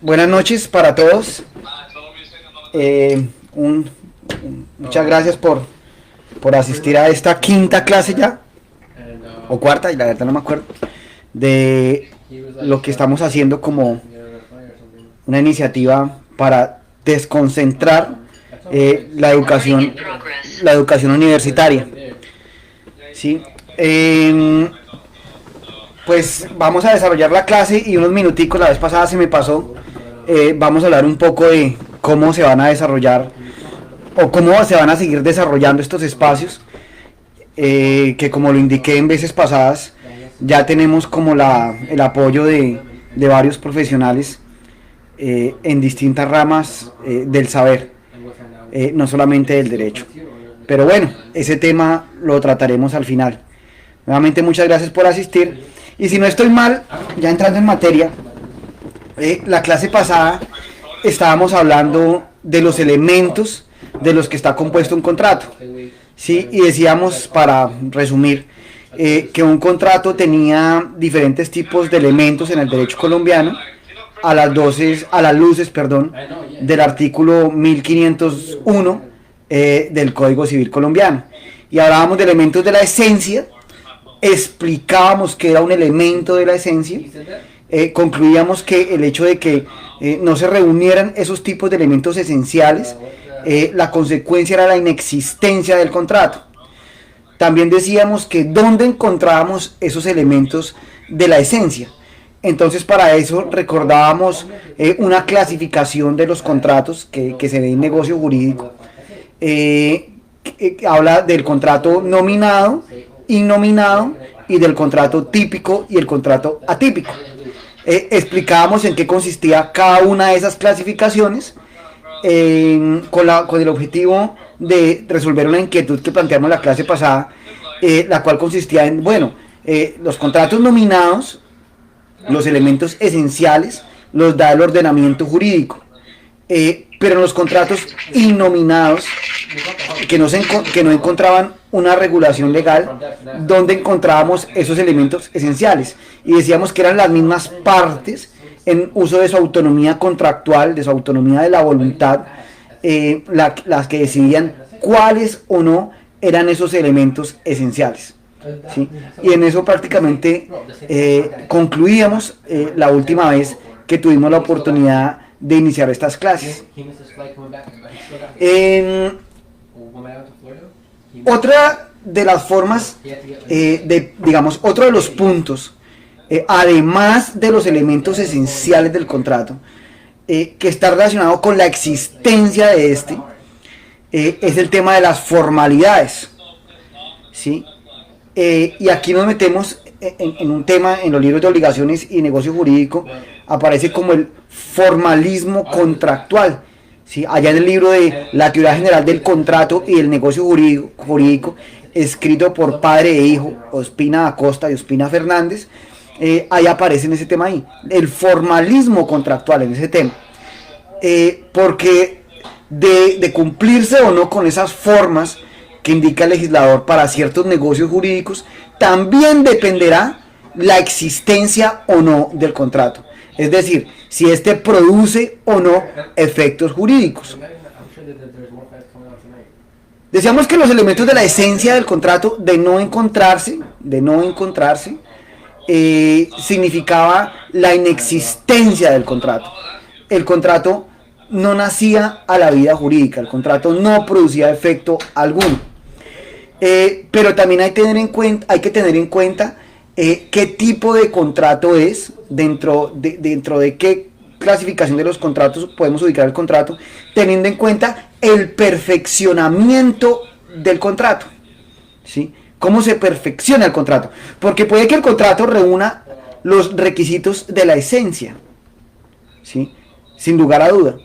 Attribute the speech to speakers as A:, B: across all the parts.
A: Buenas noches para todos. Eh, Muchas gracias por asistir a esta quinta clase ya, o cuarta, y la verdad no me acuerdo, de lo que estamos haciendo como una iniciativa para desconcentrar la educación universitaria. ¿Sí? Pues vamos a desarrollar la clase y unos minuticos, la vez pasada se me pasó, vamos a hablar un poco de cómo se van a desarrollar o cómo se van a seguir desarrollando estos espacios, que como lo indiqué en veces pasadas, ya tenemos como el apoyo de varios profesionales en distintas ramas del saber, no solamente del derecho. Pero bueno, ese tema lo trataremos al final. Nuevamente muchas gracias por asistir. Y si no estoy mal, ya entrando en materia, la clase pasada estábamos hablando de los elementos de los que está compuesto un contrato. ¿Sí? Y decíamos, para resumir, que un contrato tenía diferentes tipos de elementos en el derecho colombiano a las luces, perdón, del artículo 1501 del Código Civil colombiano. Y hablábamos de elementos de la esencia, explicábamos que era un elemento de la esencia, concluíamos que el hecho de que no se reunieran esos tipos de elementos esenciales, la consecuencia era la inexistencia del contrato. También decíamos que dónde encontrábamos esos elementos de la esencia. Entonces para eso recordábamos una clasificación de los contratos que se ve en negocio jurídico. Habla del contrato nominado, innominado y del contrato típico y el contrato atípico. Explicábamos en qué consistía cada una de esas clasificaciones, con el objetivo de resolver una inquietud que planteamos en la clase pasada, la cual consistía en, bueno, los contratos nominados, los elementos esenciales los da el ordenamiento jurídico, pero en los contratos innominados, que no encontraban una regulación legal, donde encontrábamos esos elementos esenciales, y decíamos que eran las mismas partes en uso de su autonomía contractual, de su autonomía de la voluntad, las que decidían cuáles o no eran esos elementos esenciales. ¿Sí? Y en eso prácticamente concluíamos la última vez que tuvimos la oportunidad de iniciar estas clases. Otra de las formas, digamos, otro de los puntos, además de los elementos esenciales del contrato, que está relacionado con la existencia de este, es el tema de las formalidades. ¿Sí? Y aquí nos metemos en un tema, en los libros de obligaciones y negocio jurídico, aparece como el formalismo contractual. ¿Sí? Allá en el libro de la teoría general del contrato y del negocio jurídico, escrito por padre e hijo, Ospina Acosta y Ospina Fernández, ahí aparece en ese tema ahí, el formalismo contractual en ese tema. Porque de cumplirse o no con esas formas que indica el legislador para ciertos negocios jurídicos, también dependerá la existencia o no del contrato. Es decir, si éste produce o no efectos jurídicos. Decíamos que los elementos de la esencia del contrato, de no encontrarse, significaba la inexistencia del contrato. El contrato no nacía a la vida jurídica, el contrato no producía efecto alguno. Pero también hay que tener en cuenta qué tipo de contrato es, dentro de qué clasificación de los contratos podemos ubicar el contrato, teniendo en cuenta el perfeccionamiento del contrato. ¿Sí? ¿Cómo se perfecciona el contrato? Porque puede que el contrato reúna los requisitos de la esencia, ¿sí? Sin lugar a duda,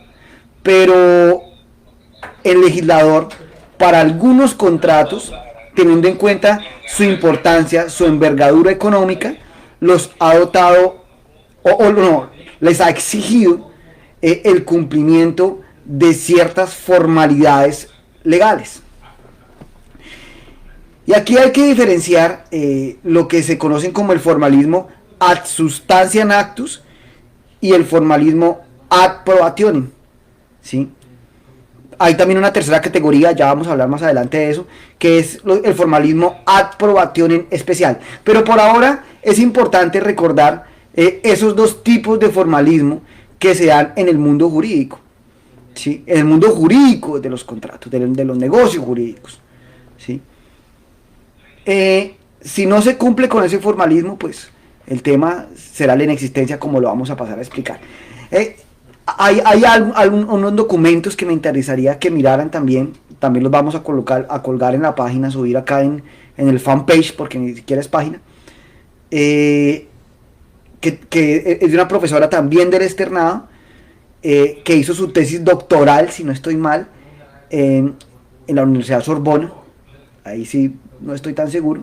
A: pero el legislador, para algunos contratos, teniendo en cuenta su importancia, su envergadura económica, los ha dotado o no, les ha exigido el cumplimiento de ciertas formalidades legales. Y aquí hay que diferenciar lo que se conocen como el formalismo ad substantiam actus y el formalismo ad probationem, ¿sí? Hay también una tercera categoría, ya vamos a hablar más adelante de eso, que es el formalismo ad probationem especial. Pero por ahora es importante recordar esos dos tipos de formalismo que se dan en el mundo jurídico, ¿sí? En el mundo jurídico de los contratos, de los negocios jurídicos, ¿sí? Si no se cumple con ese formalismo, pues el tema será la inexistencia, como lo vamos a pasar a explicar. Hay unos documentos que me interesaría que miraran también los vamos a colgar en la página, subir acá en el fanpage, porque ni siquiera es página, que es de una profesora también del externado, que hizo su tesis doctoral, si no estoy mal, en la Universidad Sorbona, ahí sí no estoy tan seguro,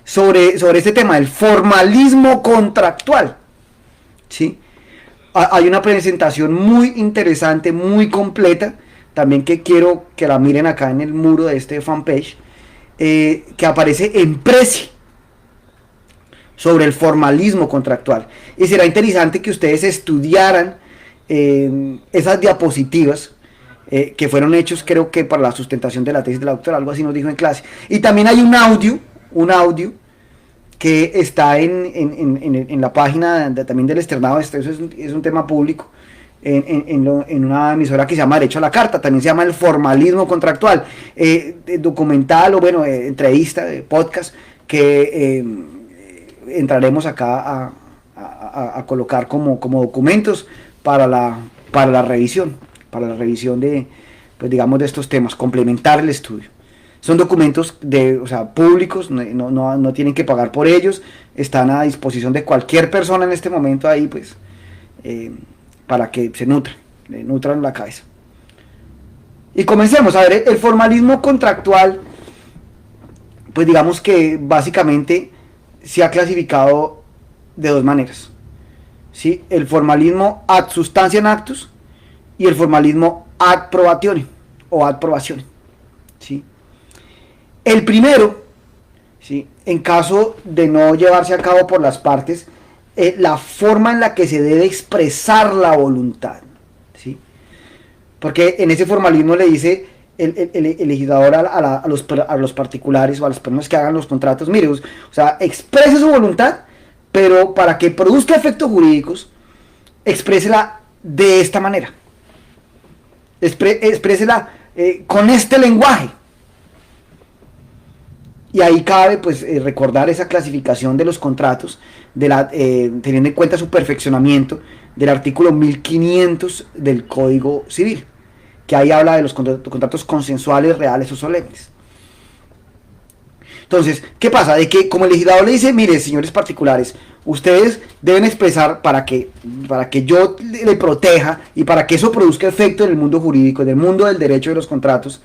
A: sobre este tema del formalismo contractual, ¿sí? Hay una presentación muy interesante, muy completa, también que quiero que la miren acá en el muro de este fanpage, que aparece en Prezi, sobre el formalismo contractual. Y será interesante que ustedes estudiaran esas diapositivas que fueron hechos, creo que para la sustentación de la tesis de la doctora, algo así nos dijo en clase. Y también hay un audio que está en la página también del externado. Eso es un tema público, en una emisora que se llama Derecho a la Carta, también se llama el formalismo contractual, documental o bueno, entrevista, podcast, que entraremos acá a colocar como documentos para la revisión de, pues digamos, de estos temas, complementar el estudio. Son documentos públicos, no tienen que pagar por ellos, están a disposición de cualquier persona en este momento ahí, pues, para que se nutran la cabeza. Y comencemos. A ver, el formalismo contractual, pues digamos que básicamente se ha clasificado de dos maneras, ¿sí? El formalismo ad substantiam actus y el formalismo ad probationem o ad probationem, ¿sí? El primero, ¿sí?, en caso de no llevarse a cabo por las partes, la forma en la que se debe expresar la voluntad, ¿sí? Porque en ese formalismo le dice el legislador a los particulares o a las personas que hagan los contratos, mire, o sea, exprese su voluntad, pero para que produzca efectos jurídicos, exprésela de esta manera, exprésela con este lenguaje. Y ahí cabe, pues, recordar esa clasificación de los contratos, teniendo en cuenta su perfeccionamiento del artículo 1500 del Código Civil, que ahí habla de los contratos consensuales, reales o solemnes. Entonces, ¿qué pasa? De que como el legislador le dice, mire, señores particulares, ustedes deben expresar para que yo le proteja y para que eso produzca efecto en el mundo jurídico, en el mundo del derecho de los contratos,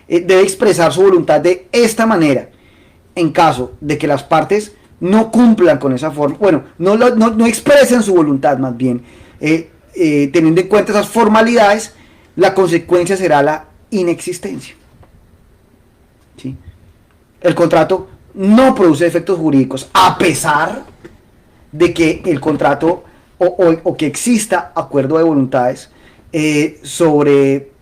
A: debe expresar su voluntad de esta manera. En caso de que las partes no cumplan con esa forma, bueno, no expresen su voluntad, más bien, teniendo en cuenta esas formalidades, la consecuencia será la inexistencia, ¿sí? El contrato no produce efectos jurídicos, a pesar de que el contrato o que exista acuerdo de voluntades sobre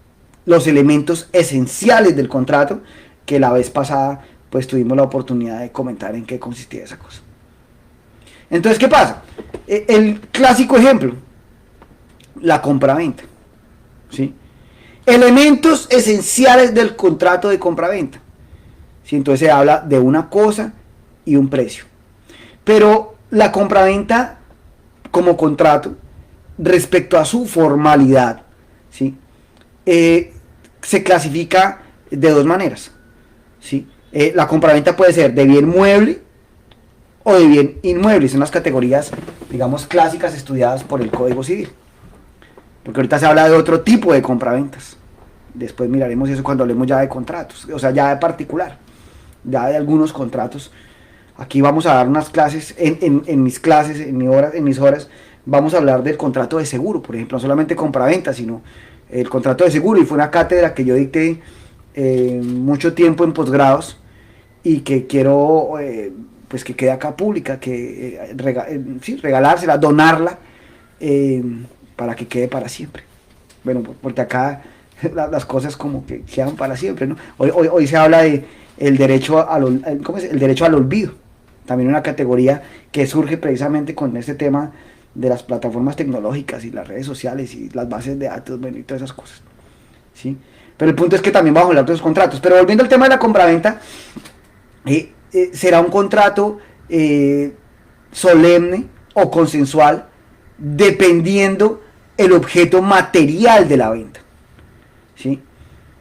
A: los elementos esenciales del contrato, que la vez pasada pues tuvimos la oportunidad de comentar en qué consistía esa cosa. Entonces, ¿qué pasa? El clásico ejemplo, la compraventa, ¿sí? Elementos esenciales del contrato de compraventa, ¿sí? Entonces se habla de una cosa y un precio. Pero la compraventa como contrato, respecto a su formalidad, ¿sí?, se clasifica de dos maneras, ¿sí? La compraventa puede ser de bien mueble o de bien inmueble. Son las categorías, digamos, clásicas estudiadas por el Código Civil. Porque ahorita se habla de otro tipo de compraventas. Después miraremos eso cuando hablemos ya de contratos, o sea, ya de particular, ya de algunos contratos. Aquí vamos a dar unas clases, en mis clases, en mis horas, vamos a hablar del contrato de seguro, por ejemplo, no solamente compraventa, sino el contrato de seguro. Y fue una cátedra que yo dicté mucho tiempo en posgrados, y que quiero pues que quede acá pública, que sí, regalársela, donarla, para que quede para siempre. Bueno, porque acá las cosas como que quedan para siempre, ¿no? Hoy se habla de el derecho ¿cómo es? El derecho al olvido, también una categoría que surge precisamente con este tema de las plataformas tecnológicas y las redes sociales y las bases de datos, bueno, y todas esas cosas, ¿sí? Pero el punto es que también bajo los otros contratos. Pero volviendo al tema de la compraventa, será un contrato solemne o consensual dependiendo el objeto material de la venta, ¿sí?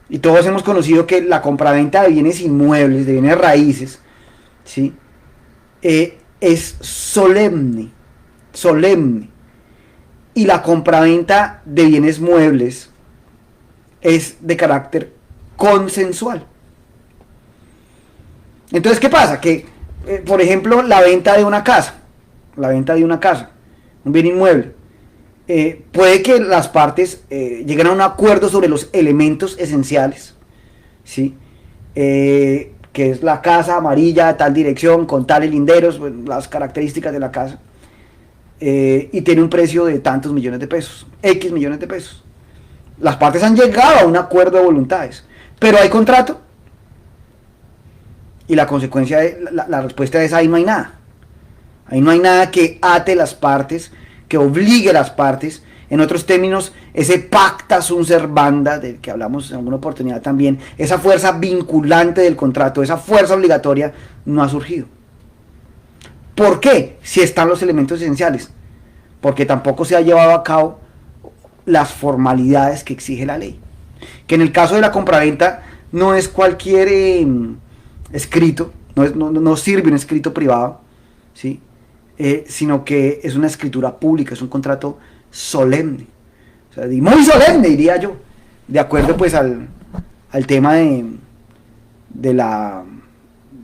A: Y todos hemos conocido que la compraventa de bienes inmuebles, de bienes raíces, ¿sí? Es solemne, y la compraventa de bienes muebles es de carácter consensual. Entonces, ¿qué pasa? Que, por ejemplo, la venta de una casa, un bien inmueble, puede que las partes lleguen a un acuerdo sobre los elementos esenciales, ¿sí? Que es la casa amarilla, tal dirección, con tales linderos, las características de la casa, y tiene un precio de tantos millones de pesos, X millones de pesos. Las partes han llegado a un acuerdo de voluntades, pero hay contrato, y la consecuencia, la respuesta es: ahí no hay nada. Ahí no hay nada que ate las partes, que obligue a las partes. En otros términos, ese pacta sunt servanda, del que hablamos en alguna oportunidad también, esa fuerza vinculante del contrato, esa fuerza obligatoria, no ha surgido. ¿Por qué? Si están los elementos esenciales. Porque tampoco se ha llevado a cabo las formalidades que exige la ley. Que en el caso de la compraventa no es cualquier escrito, no sirve un escrito privado, ¿sí? Sino que es una escritura pública, es un contrato solemne, o sea, muy solemne, diría yo, de acuerdo pues al tema de la,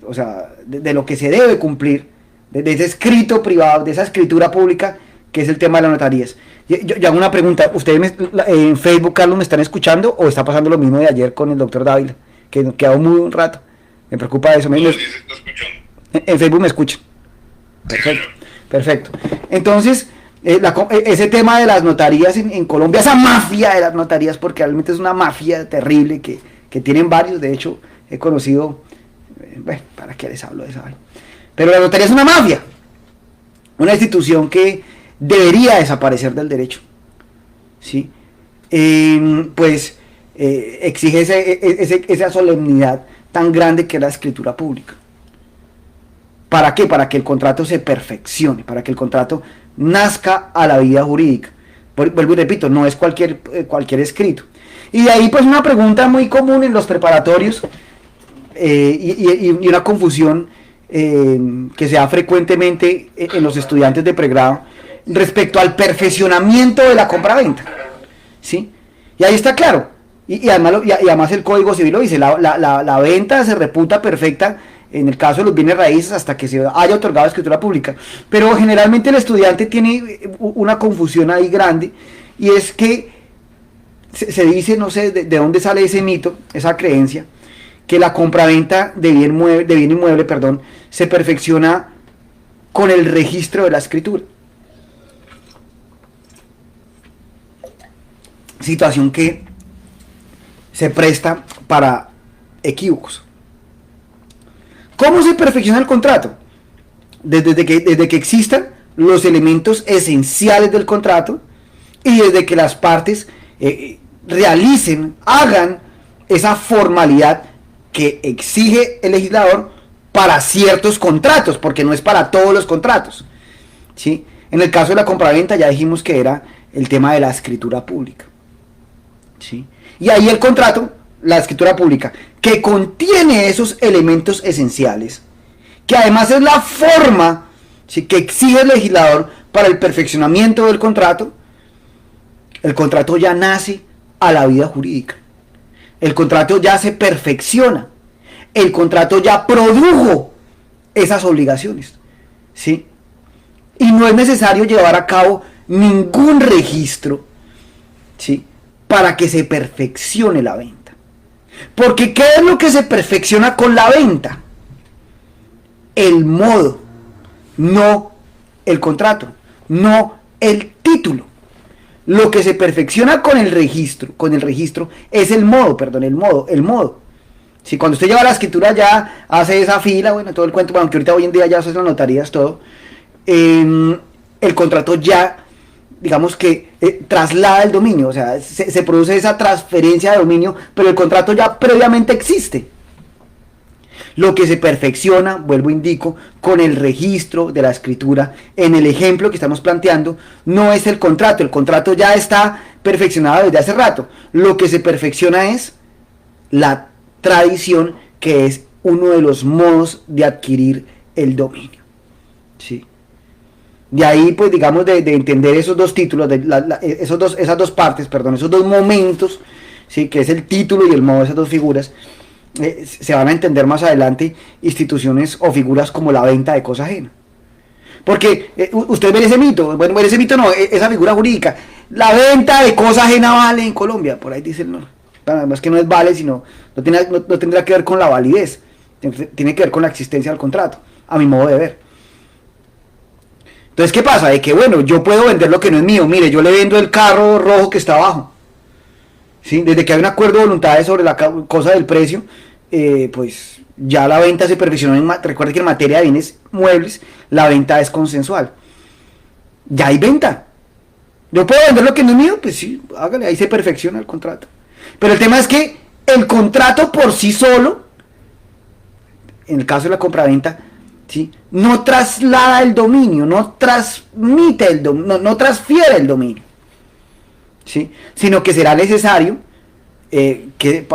A: o sea, de lo que se debe cumplir, de ese escrito privado, de esa escritura pública, que es el tema de las notarías. Yo hago una pregunta: ¿ustedes en Facebook, Carlos, me están escuchando o está pasando lo mismo de ayer con el doctor Dávila, que nos quedó muy un rato? Me preocupa eso. En Facebook me escuchan. Perfecto. Entonces, ese tema de las notarías en Colombia, esa mafia de las notarías, porque realmente es una mafia terrible que tienen varios. De hecho, he conocido, bueno, ¿para qué les hablo de esa vaina? Pero la notaría es una mafia, una institución que debería desaparecer del derecho, ¿sí? Pues exige esa solemnidad tan grande que es la escritura pública. ¿Para qué? Para que el contrato se perfeccione, para que el contrato nazca a la vida jurídica. Vuelvo y repito, no es cualquier escrito. Y de ahí pues una pregunta muy común en los preparatorios, y una confusión que se da frecuentemente en los estudiantes de pregrado respecto al perfeccionamiento de la compraventa, ¿sí? Y ahí está claro, y además el Código Civil lo dice: la venta se reputa perfecta en el caso de los bienes raíces hasta que se haya otorgado escritura pública. Pero generalmente el estudiante tiene una confusión ahí grande, y es que se dice, no sé de dónde sale ese mito, esa creencia, que la compraventa de bien inmueble, se perfecciona con el registro de la escritura. Situación que se presta para equívocos. ¿Cómo se perfecciona el contrato? Desde que existan los elementos esenciales del contrato y desde que las partes hagan esa formalidad que exige el legislador para ciertos contratos, porque no es para todos los contratos, ¿sí? En el caso de la compraventa ya dijimos que era el tema de la escritura pública, ¿sí? Y ahí el contrato, la escritura pública, que contiene esos elementos esenciales, que además es la forma, ¿sí?, que exige el legislador para el perfeccionamiento del contrato. El contrato ya nace a la vida jurídica. El contrato ya se perfecciona. El contrato ya produjo esas obligaciones, ¿sí? Y no es necesario llevar a cabo ningún registro, ¿sí?, para que se perfeccione la venta. Porque ¿qué es lo que se perfecciona con la venta? El modo, no el contrato, no el título. Lo que se perfecciona con el registro es el modo, perdón, el modo. Si cuando usted lleva la escritura ya hace esa fila, bueno, todo el cuento, bueno, aunque ahorita hoy en día ya se hacen las notarías, todo, el contrato ya, digamos que traslada el dominio, o sea, se produce esa transferencia de dominio, pero el contrato ya previamente existe. Lo que se perfecciona, vuelvo indico, con el registro de la escritura, en el ejemplo que estamos planteando, no es el contrato ya está perfeccionado desde hace rato. Lo que se perfecciona es la tradición, que es uno de los modos de adquirir el dominio. ¿Sí? De ahí, pues, digamos, de entender esos dos títulos, esas dos partes, perdón, esos dos momentos, ¿sí? Que es el título y el modo de esas dos figuras. Se van a entender más adelante instituciones o figuras como la venta de cosa ajena. Porque usted ve ese mito, bueno, ese mito no, esa figura jurídica, la venta de cosa ajena vale en Colombia, por ahí dice el no. Además que no es vale, sino no tendrá que ver con la validez, tiene que ver con la existencia del contrato, a mi modo de ver. Entonces, ¿qué pasa? De que, bueno, yo puedo vender lo que no es mío. Mire, yo le vendo el carro rojo que está abajo. ¿Sí? Desde que hay un acuerdo de voluntades sobre la cosa del precio, pues ya la venta se perfeccionó. Recuerde que en materia de bienes muebles, la venta es consensual. Ya hay venta. Yo puedo vender lo que no es mío, pues sí, hágale, ahí se perfecciona el contrato. Pero el tema es que el contrato por sí solo, en el caso de la compraventa, ¿sí?, no traslada el dominio, no transmite el dominio, no transfiere el dominio, ¿sí?, sino que será necesario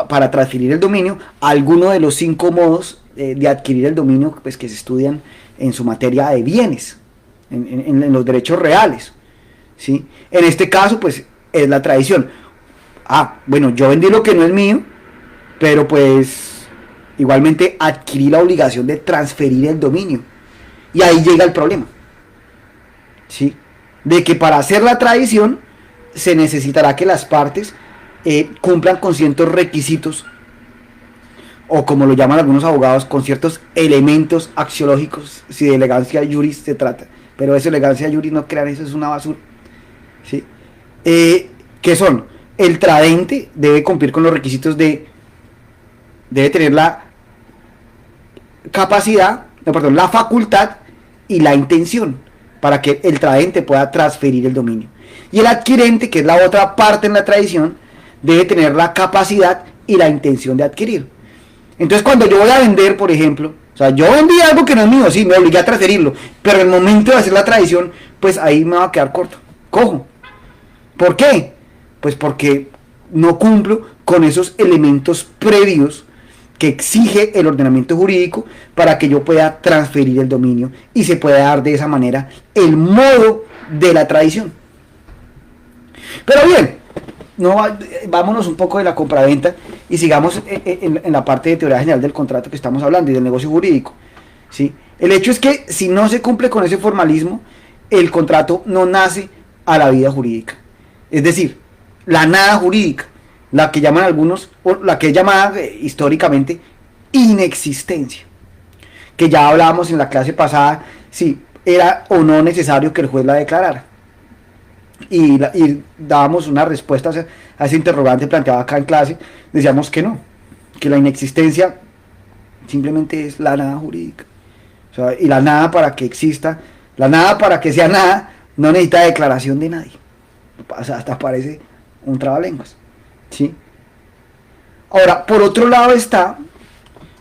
A: para transferir el dominio alguno de los 5 modos de adquirir el dominio, pues, que se estudian en su materia de bienes, en los derechos reales, ¿sí? En este caso, pues, es la tradición. Bueno, yo vendí lo que no es mío, pero pues igualmente adquirí la obligación de transferir el dominio. Y ahí llega el problema, ¿sí?, de que para hacer la tradición se necesitará que las partes cumplan con ciertos requisitos, o como lo llaman algunos abogados, con ciertos elementos axiológicos, si de elegancia juris se trata. Pero eso, elegancia juris, no crean, eso es una basura, ¿sí? Que son: el tradente debe cumplir con los requisitos debe tener la capacidad, la facultad y la intención para que el tradente pueda transferir el dominio. Y el adquirente, que es la otra parte en la tradición, debe tener la capacidad y la intención de adquirir. Entonces, cuando yo voy a vender, por ejemplo, o sea, yo vendí algo que no es mío, sí, me obligué a transferirlo, pero en el momento de hacer la tradición, pues ahí me va a quedar corto, cojo. ¿Por qué? Pues porque no cumplo con esos elementos previos que exige el ordenamiento jurídico para que yo pueda transferir el dominio y se pueda dar de esa manera el modo de la tradición. Pero bien, vámonos un poco de la compraventa y sigamos en la parte de teoría general del contrato que estamos hablando y del negocio jurídico, ¿sí? El hecho es que si no se cumple con ese formalismo, el contrato no nace a la vida jurídica. Es decir, la nada jurídica, la que llaman algunos, o la que es llamada históricamente inexistencia, que ya hablábamos en la clase pasada si era o no necesario que el juez la declarara. Y dábamos una respuesta a ese interrogante planteado acá en clase. Decíamos que no, que la inexistencia simplemente es la nada jurídica. O sea, y la nada, para que exista, la nada, para que sea nada, no necesita declaración de nadie. O sea, hasta parece un trabalenguas, ¿sí? Ahora, por otro lado está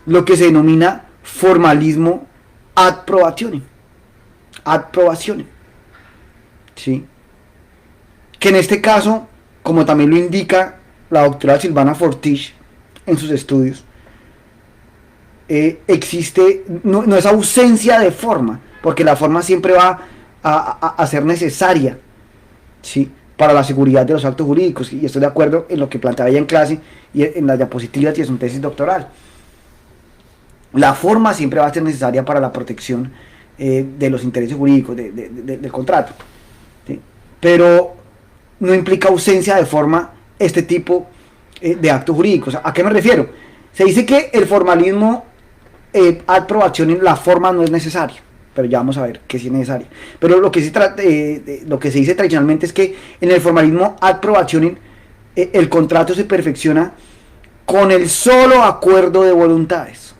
A: lo que se denomina formalismo ad probationem, ¿sí?, que en este caso, como también lo indica la doctora Silvana Fortich en sus estudios, existe, no es ausencia de forma, porque la forma siempre va a ser necesaria, ¿sí?, para la seguridad de los actos jurídicos, y estoy de acuerdo en lo que planteaba ella en clase y en las diapositivas y en su tesis doctoral. La forma siempre va a ser necesaria para la protección de los intereses jurídicos del contrato, ¿sí?, pero no implica ausencia de forma este tipo de actos jurídicos. ¿A qué me refiero? Se dice que el formalismo ad probationem, la forma no es necesaria, pero ya vamos a ver que sí es necesaria. Pero lo que, lo que se dice tradicionalmente es que en el formalismo ad probationem el contrato se perfecciona con el solo acuerdo de voluntades.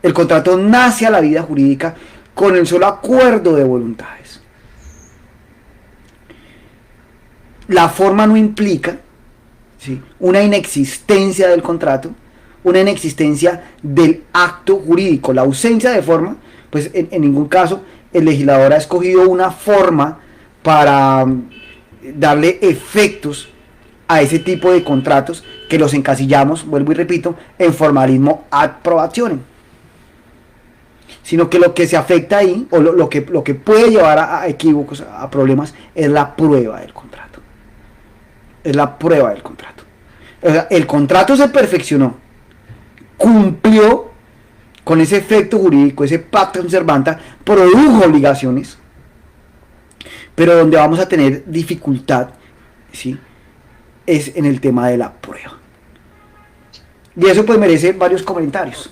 A: El contrato nace a la vida jurídica con el solo acuerdo de voluntades. La forma no implica, ¿sí?, una inexistencia del contrato, una inexistencia del acto jurídico. La ausencia de forma, pues en ningún caso el legislador ha escogido una forma para darle efectos a ese tipo de contratos que los encasillamos, vuelvo y repito, en formalismo ad probationem, sino que lo que se afecta ahí, o lo que puede llevar a equívocos, a problemas, es la prueba del contrato. Es la prueba del contrato. O sea, el contrato se perfeccionó, cumplió con ese efecto jurídico, ese pacta servanda, produjo obligaciones, pero donde vamos a tener dificultad, ¿sí?, es en el tema de la prueba. Y eso pues merece varios comentarios.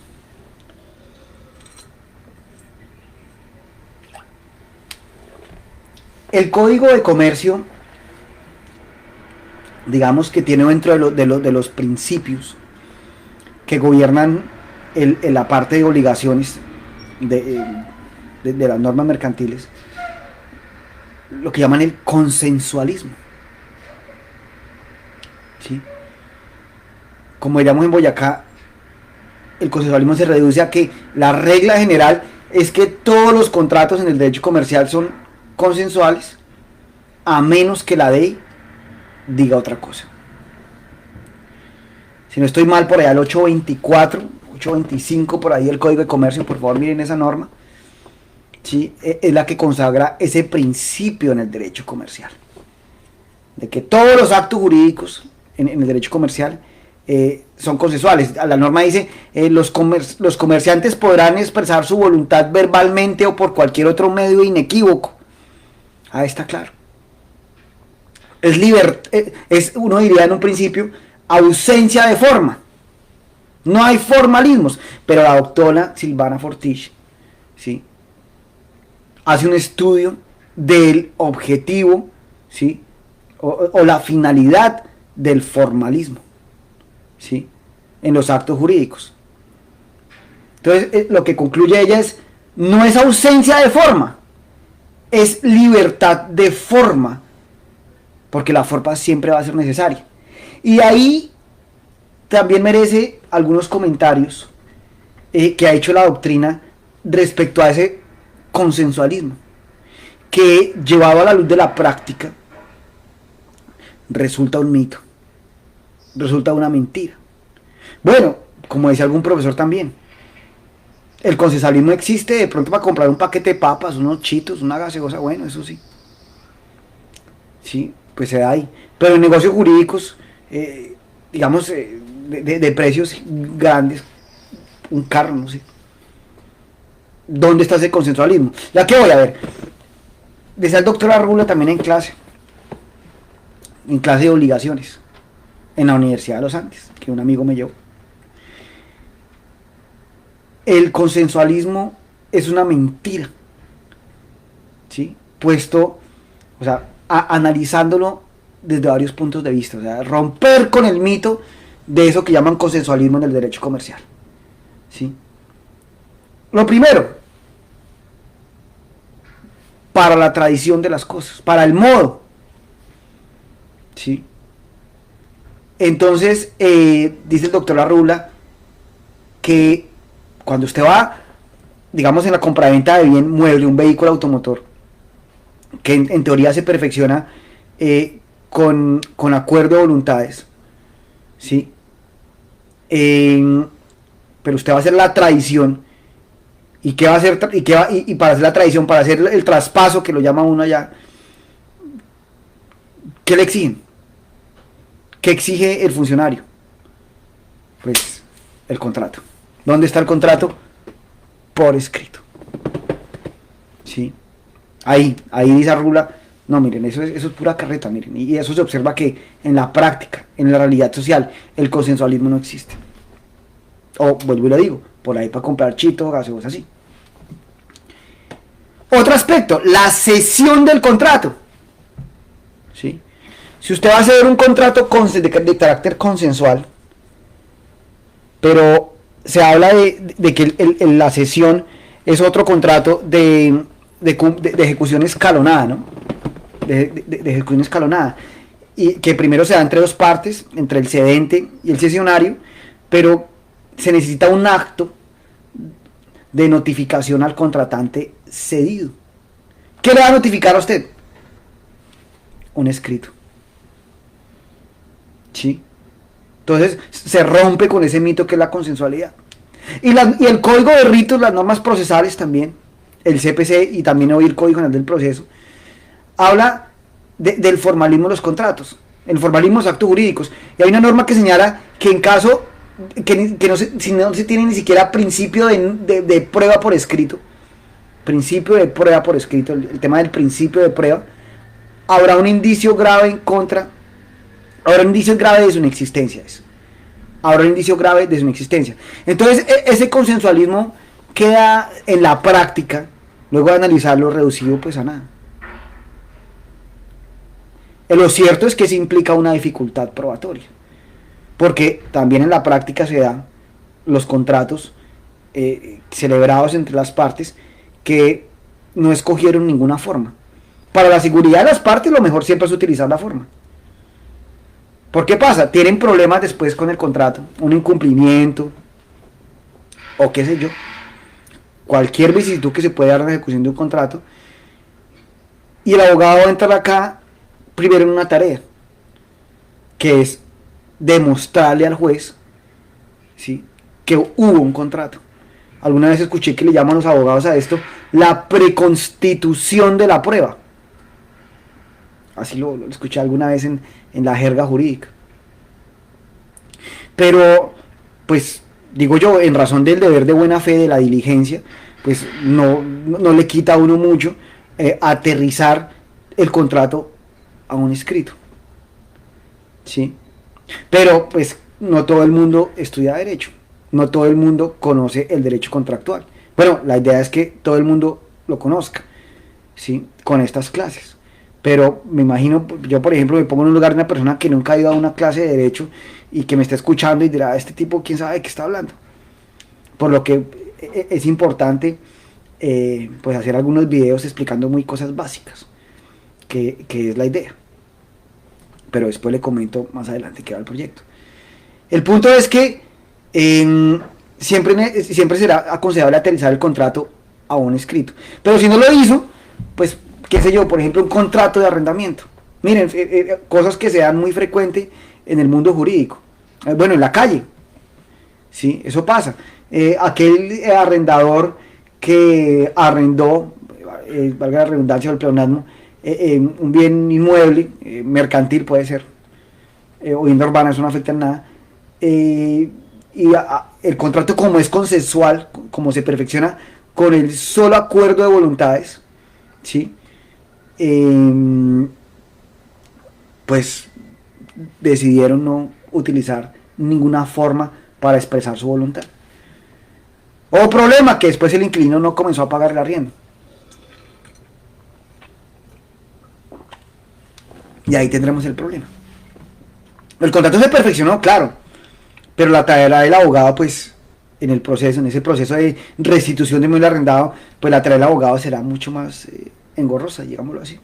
A: El Código de Comercio, digamos que tiene dentro de los principios que gobiernan la parte de obligaciones de las normas mercantiles, lo que llaman el consensualismo, ¿sí? Como diríamos en Boyacá, el consensualismo se reduce a que la regla general es que todos los contratos en el derecho comercial son consensuales, a menos que la ley diga otra cosa. Si no estoy mal, por allá el 824, 825, por ahí el Código de Comercio, por favor miren esa norma, ¿sí?, es la que consagra ese principio en el derecho comercial, de que todos los actos jurídicos en el derecho comercial son consensuales. La norma dice, los comerciantes podrán expresar su voluntad verbalmente o por cualquier otro medio inequívoco. Ahí está claro. Es, uno diría en un principio, ausencia de forma. No hay formalismos, pero la doctora Silvana Fortich, ¿sí?, hace un estudio del objetivo, ¿sí?, o la finalidad del formalismo, ¿sí?, en los actos jurídicos. Entonces, lo que concluye ella es, no es ausencia de forma, es libertad de forma, porque la forma siempre va a ser necesaria. Y ahí también merece algunos comentarios que ha hecho la doctrina respecto a ese consensualismo, que llevado a la luz de la práctica resulta un mito, resulta una mentira. Bueno, como decía algún profesor también, el consensualismo existe de pronto para comprar un paquete de papas, unos chitos, una gaseosa, bueno, eso sí. Sí, pues se da ahí. Pero en negocios jurídicos, digamos, de precios grandes, un carro, no sé. ¿Dónde está ese consensualismo? Ya que voy a ver. Decía el doctor Arrula también en clase de obligaciones, en la Universidad de los Andes, que un amigo me llevó. El consensualismo es una mentira, ¿sí?, puesto, o sea, analizándolo desde varios puntos de vista, o sea, romper con el mito de eso que llaman consensualismo en el derecho comercial, ¿sí? Lo primero, para la tradición de las cosas, para el modo, ¿sí? Entonces, dice el doctor Arrula que cuando usted va, digamos, en la compraventa de bien mueble, un vehículo automotor, que en teoría se perfecciona con acuerdo de voluntades, ¿sí? Pero usted va a hacer la tradición. ¿Y qué va a hacer? Y para hacer la tradición, para hacer el traspaso, que lo llama uno allá, ¿qué le exigen? ¿Qué exige el funcionario? Pues el contrato. ¿Dónde está el contrato? Por escrito. ¿Sí? Ahí dice Arrula, no, miren, eso es pura carreta, miren, y eso se observa que en la práctica, en la realidad social, el consensualismo no existe. O, vuelvo y lo digo, por ahí para comprar chito, gaseosas así. Otro aspecto, la cesión del contrato. ¿Sí? Si usted va a hacer un contrato de carácter consensual, pero se habla de que la cesión es otro contrato de ejecución escalonada, ¿no? De ejecución escalonada. Y que primero se da entre dos partes, entre el cedente y el cesionario, pero se necesita un acto de notificación al contratante cedido. ¿Qué le va a notificar a usted? Un escrito. ¿Sí? Entonces se rompe con ese mito que es la consensualidad. Y el código de ritos, las normas procesales también, el CPC y también hoy el Código Nacional del Proceso, habla del formalismo de los contratos. El formalismo de los actos jurídicos. Y hay una norma que señala que en caso que si no se tiene ni siquiera principio de prueba por escrito, principio de prueba por escrito, el tema del principio de prueba, habrá un indicio grave en contra, habrá un indicio grave de su inexistencia. Habrá un indicio grave de su inexistencia. Entonces, ese consensualismo queda en la práctica, luego de analizarlo, reducido pues a nada. Lo cierto es que eso implica una dificultad probatoria, porque también en la práctica se dan los contratos celebrados entre las partes que no escogieron ninguna forma. Para la seguridad de las partes lo mejor siempre es utilizar la forma. ¿Por qué pasa? Tienen problemas después con el contrato, un incumplimiento o qué sé yo, cualquier vicisitud que se pueda dar en la ejecución de un contrato, y el abogado entra acá primero en una tarea, que es demostrarle al juez, ¿sí?, que hubo un contrato. Alguna vez escuché que le llaman los abogados a esto la preconstitución de la prueba. Así lo escuché alguna vez en la jerga jurídica. Pero, pues, digo yo, en razón del deber de buena fe, de la diligencia, pues no le quita a uno mucho aterrizar el contrato a un escrito. ¿Sí? Pero, pues, no todo el mundo estudia derecho. No todo el mundo conoce el derecho contractual. Bueno, la idea es que todo el mundo lo conozca, ¿sí?, con estas clases. Pero me imagino, yo por ejemplo me pongo en un lugar de una persona que nunca ha ido a una clase de derecho y que me está escuchando y dirá, este tipo quién sabe de qué está hablando. Por lo que es importante pues hacer algunos videos explicando muy cosas básicas, que es la idea. Pero después le comento más adelante qué va el proyecto. El punto es que siempre será aconsejable aterrizar el contrato a un escrito. Pero si no lo hizo, pues, qué sé yo, por ejemplo, un contrato de arrendamiento. Miren, cosas que se dan muy frecuente en el mundo jurídico. Bueno, en la calle. ¿Sí? Eso pasa. Aquel arrendador que arrendó, valga la redundancia o el pleonasmo, un bien inmueble, mercantil puede ser, o vivienda urbana, eso no afecta en nada, y el contrato, como es consensual, como se perfecciona con el solo acuerdo de voluntades, ¿sí?, pues decidieron no utilizar ninguna forma para expresar su voluntad. O problema, que después el inquilino no comenzó a pagar el arriendo. Y ahí tendremos el problema. El contrato se perfeccionó, claro, pero la tarea del abogado, pues, en ese proceso de restitución de inmueble arrendado, pues la tarea del abogado será mucho más engorrosa, digámoslo así.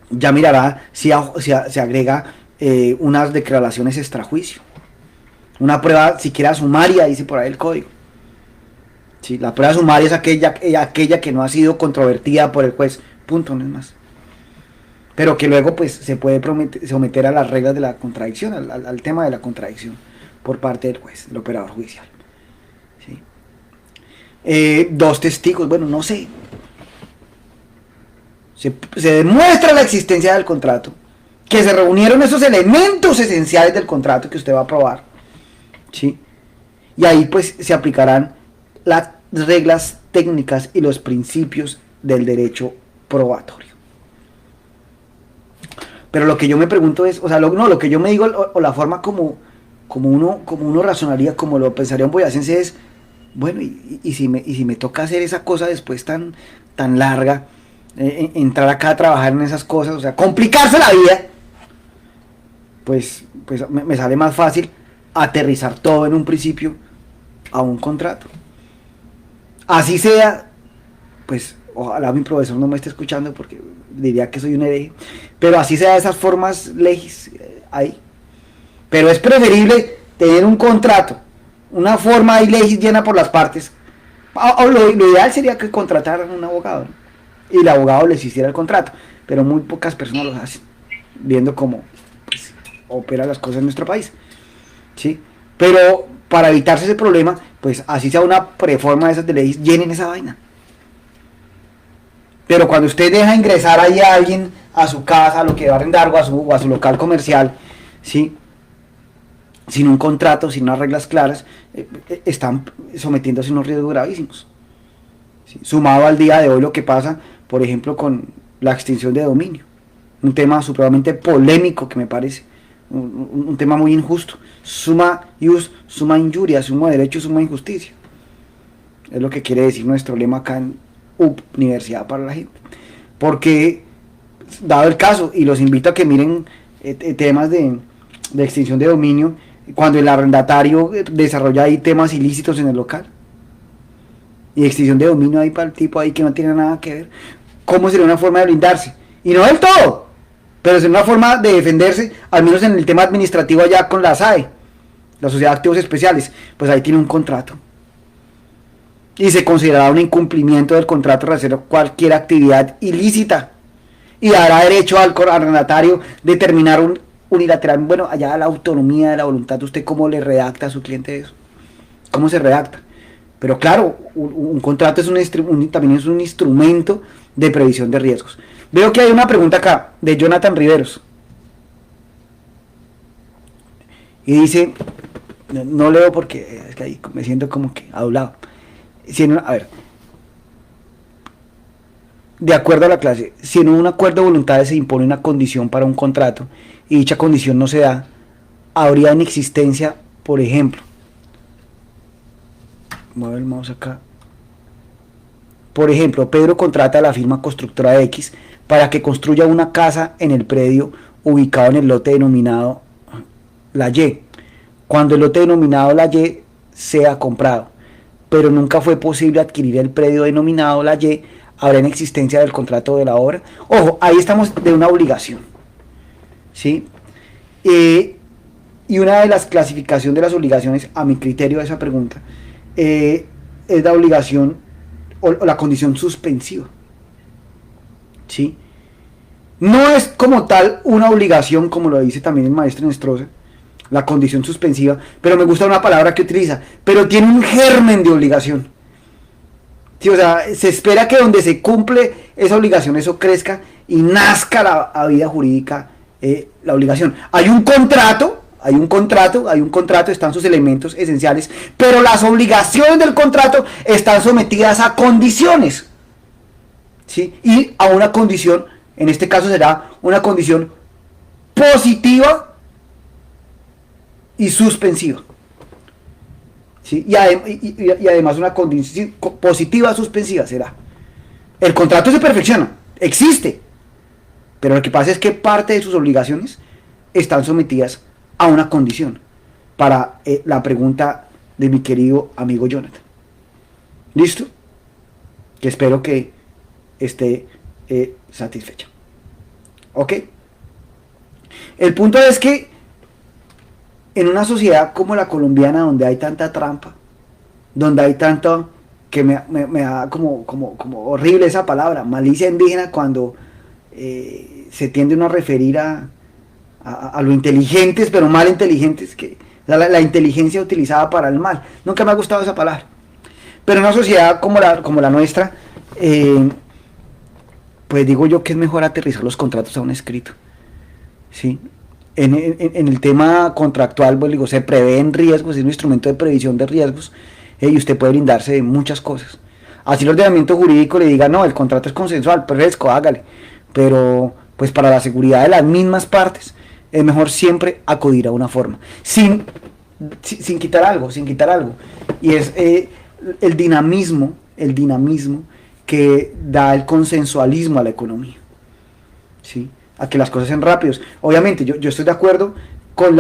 A: Ya mirará si se agrega unas declaraciones extrajuicio, una prueba siquiera sumaria, dice por ahí el código. Sí, la prueba sumaria es aquella que no ha sido controvertida por el juez, punto, no es más. Pero que luego pues se puede someter a las reglas de la contradicción, al tema de la contradicción por parte del juez, el operador judicial. ¿Sí? Dos testigos, bueno, no sé. Se demuestra la existencia del contrato, que se reunieron esos elementos esenciales del contrato que usted va a aprobar, ¿sí? Y ahí pues se aplicarán las reglas técnicas y los principios del derecho probatorio. Pero lo que yo me pregunto es, o sea, lo que yo me digo, o la forma como uno razonaría, como lo pensaría un boyacense, es Bueno, y si me toca hacer esa cosa después tan larga, entrar acá a trabajar en esas cosas, o sea, complicarse la vida, pues me sale más fácil aterrizar todo en un principio a un contrato. Así sea, pues ojalá mi profesor no me esté escuchando porque diría que soy un hereje, pero así sea de esas formas legis ahí. Pero es preferible tener un contrato, una forma ahí legis llena por las partes. Lo ideal sería que contrataran a un abogado, ¿no? Y el abogado les hiciera el contrato, pero muy pocas personas lo hacen, viendo cómo pues, operan las cosas en nuestro país, ¿sí? Pero para evitarse ese problema, pues así sea una preforma de esas de leyes, llenen esa vaina. Pero cuando usted deja ingresar ahí a alguien a su casa, a lo que va a arrendar o a su local comercial, ¿sí? Sin un contrato, sin unas reglas claras, están sometiéndose a unos riesgos gravísimos. ¿Sí? Sumado al día de hoy lo que pasa, por ejemplo, con la extinción de dominio. Un tema supremamente polémico que me parece. Un tema muy injusto. Suma ius, suma injuria, suma derecho, suma injusticia. Es lo que quiere decir nuestro lema acá en Universidad para la Gente. Porque, dado el caso, y los invito a que miren temas de extinción de dominio, cuando el arrendatario desarrolla ahí temas ilícitos en el local. Y extinción de dominio ahí para el tipo ahí que no tiene nada que ver. ¿Cómo sería una forma de blindarse? Y no del todo, pero es una forma de defenderse, al menos en el tema administrativo allá con la SAE, la Sociedad de Activos Especiales, pues ahí tiene un contrato. Y se considerará un incumplimiento del contrato de hacer cualquier actividad ilícita. Y dará derecho al arrendatario determinar unilateral, bueno, allá la autonomía de la voluntad de usted, cómo le redacta a su cliente eso. ¿Cómo se redacta? Pero claro, un contrato es también es un instrumento de previsión de riesgos. Veo que hay una pregunta acá de Jonathan Riveros. Y dice, no leo porque es que ahí me siento como que adulado. A ver, de acuerdo a la clase, si en un acuerdo de voluntades se impone una condición para un contrato y dicha condición no se da, habría inexistencia, por ejemplo, mueve el mouse acá. Por ejemplo, Pedro contrata a la firma constructora X para que construya una casa en el predio ubicado en el lote denominado La Y. Cuando el lote denominado La Y sea comprado, pero nunca fue posible adquirir el predio denominado La Y, habrá en existencia del contrato de la obra. Ojo, ahí estamos de una obligación, ¿sí? Y una de las clasificaciones de las obligaciones, a mi criterio de esa pregunta, es la obligación o la condición suspensiva, ¿sí? No es como tal una obligación, como lo dice también el maestro Nestroza, la condición suspensiva, pero me gusta una palabra que utiliza, pero tiene un germen de obligación. Sí, o sea, se espera que donde se cumple esa obligación, eso crezca y nazca la vida jurídica, la obligación. Hay un contrato, están sus elementos esenciales, pero las obligaciones del contrato están sometidas a condiciones, ¿sí? Y a una condición, en este caso será una condición positiva y suspensiva, ¿sí? Y además una condición positiva suspensiva será. El contrato se perfecciona, existe, pero lo que pasa es que parte de sus obligaciones están sometidas a una condición para la pregunta de mi querido amigo Jonathan. ¿Listo? Que espero que esté satisfecha. ¿Ok? El punto es que en una sociedad como la colombiana, donde hay tanta trampa, donde hay tanto, que me da como horrible esa palabra, malicia indígena, cuando se tiende uno a referir a lo inteligentes, pero mal inteligentes, que la inteligencia utilizada para el mal. Nunca me ha gustado esa palabra. Pero en una sociedad como la nuestra, pues digo yo que es mejor aterrizar los contratos a un escrito, ¿sí? En el tema contractual, pues digo, se prevén riesgos, es un instrumento de previsión de riesgos, y usted puede brindarse de muchas cosas. Así el ordenamiento jurídico le diga, no, el contrato es consensual, perfecto, hágale. Pero, pues para la seguridad de las mismas partes, es mejor siempre acudir a una forma, sin quitar algo, Y es el dinamismo que da el consensualismo a la economía, ¿sí? A que las cosas sean rápidos. Obviamente, yo estoy de acuerdo con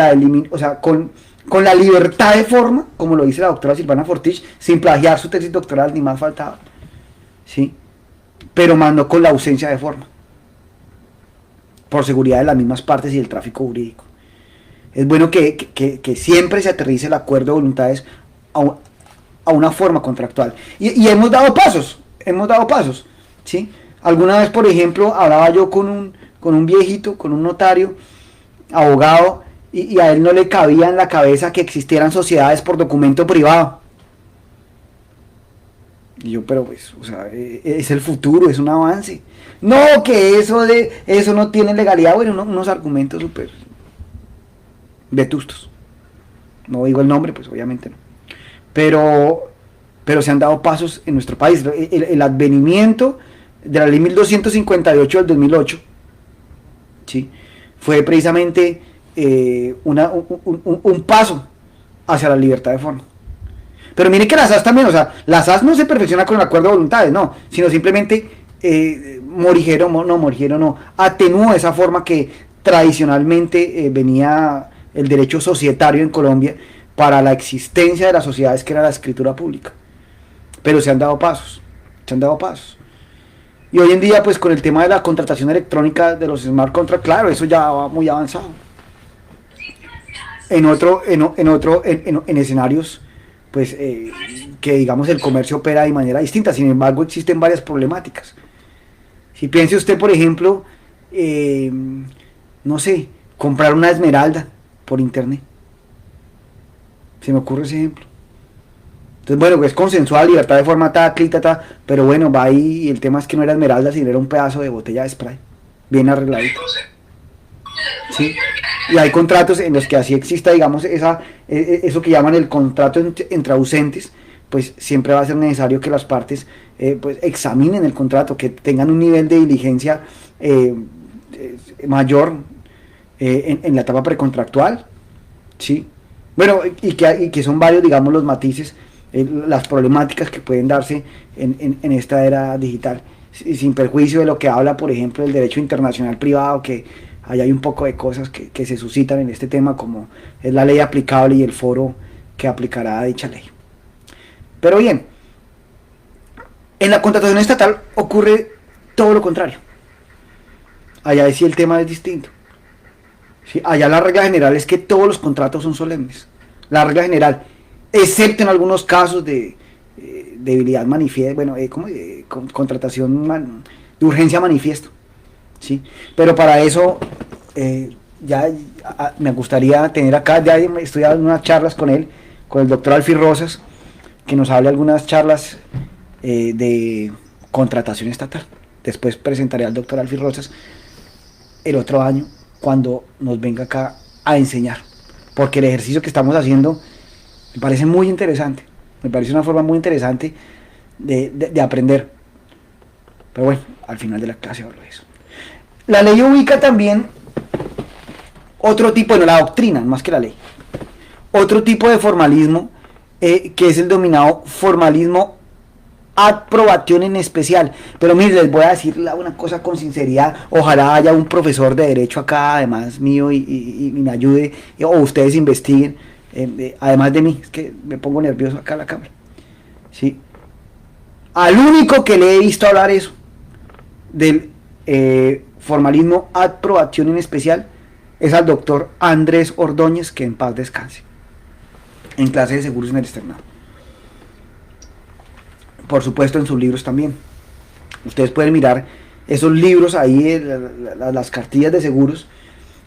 A: con la libertad de forma, como lo dice la doctora Silvana Fortich, sin plagiar su tesis doctoral, ni más faltaba, ¿sí? Pero más no con la ausencia de forma, por seguridad de las mismas partes y del tráfico jurídico. Es bueno que siempre se aterrice el acuerdo de voluntades a una forma contractual. Y hemos dado pasos, ¿sí? Alguna vez, por ejemplo, hablaba yo con un viejito, con un notario, abogado, y a él no le cabía en la cabeza que existieran sociedades por documento privado. Y yo, pero pues, o sea, es el futuro, es un avance. No, que eso no tiene legalidad. Bueno, unos argumentos súper vetustos. No digo el nombre, pues obviamente no. Pero se han dado pasos en nuestro país. El advenimiento de la ley 1258 del 2008, ¿sí? Fue precisamente un paso hacia la libertad de forma. Pero mire que la SAS también, o sea, la SAS no se perfecciona con el acuerdo de voluntades, no, sino simplemente atenuó esa forma que tradicionalmente venía el derecho societario en Colombia para la existencia de las sociedades, que era la escritura pública. Pero se han dado pasos. Y hoy en día, pues con el tema de la contratación electrónica de los smart contracts, claro, eso ya va muy avanzado. En escenarios, pues, que digamos el comercio opera de manera distinta. Sin embargo, existen varias problemáticas. Si piense usted, por ejemplo, no sé, comprar una esmeralda por internet. Se me ocurre ese ejemplo. Entonces, bueno, es consensual, libertad de forma, pero bueno, va ahí y el tema es que no era esmeralda, sino era un pedazo de botella de spray, bien arregladito. ¿Sí? Y hay contratos en los que así exista, digamos, eso que llaman el contrato entre ausentes, pues siempre va a ser necesario que las partes pues examinen el contrato, que tengan un nivel de diligencia mayor en la etapa precontractual, ¿sí? Bueno, y que son varios, digamos, los matices, las problemáticas que pueden darse en esta era digital, sin perjuicio de lo que habla, por ejemplo, el derecho internacional privado, que ahí hay un poco de cosas que se suscitan en este tema, como es la ley aplicable y el foro que aplicará dicha ley. Pero bien, en la contratación estatal ocurre todo lo contrario. Allá sí el tema es distinto. ¿Sí? Allá la regla general es que todos los contratos son solemnes. La regla general, excepto en algunos casos de debilidad manifiesta, bueno, contratación de urgencia manifiesto, ¿sí? Pero para eso me gustaría tener acá, ya estoy dando unas charlas con él, con el doctor Alfie Rosas, que nos hable algunas charlas de contratación estatal. Después presentaré al doctor Alfie Rosas el otro año, cuando nos venga acá a enseñar, porque el ejercicio que estamos haciendo me parece muy interesante, me parece una forma muy interesante de aprender. Pero bueno, al final de la clase hablo de eso. La ley ubica también otro tipo, la doctrina, más que la ley, otro tipo de formalismo, que es el denominado formalismo ad probation en especial. Pero miren, les voy a decir una cosa con sinceridad, ojalá haya un profesor de derecho acá, además mío, y me ayude, o ustedes investiguen, además de mí, es que me pongo nervioso acá a la cámara, ¿sí? Al único que le he visto hablar eso, del formalismo ad probation en especial, es al doctor Andrés Ordóñez, que en paz descanse, en clase de seguros en el externado. Por supuesto en sus libros también. Ustedes pueden mirar esos libros ahí, las cartillas de seguros.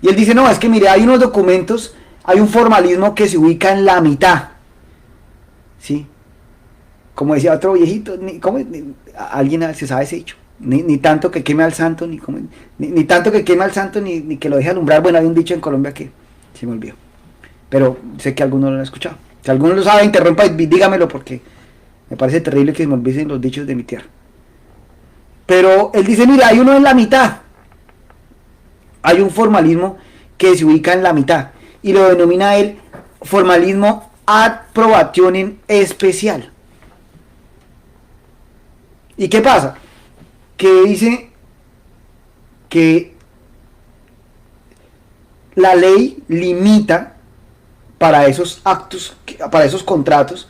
A: Y él dice, no, es que mire, hay unos documentos, hay un formalismo que se ubica en la mitad. ¿Sí? Como decía otro viejito, alguien se sabe ese dicho. Ni tanto que queme al santo, ni tanto que queme al santo, ni que lo deje alumbrar. Bueno, hay un dicho en Colombia que se me olvidó, pero sé que algunos lo han escuchado. Si alguno lo sabe, interrumpa y dígamelo, porque me parece terrible que se me olviden los dichos de mi tierra. Pero él dice, mira, hay uno en la mitad. Hay un formalismo que se ubica en la mitad, y lo denomina él formalismo ad probation especial. ¿Y qué pasa? Que dice que la ley limita para esos actos, para esos contratos,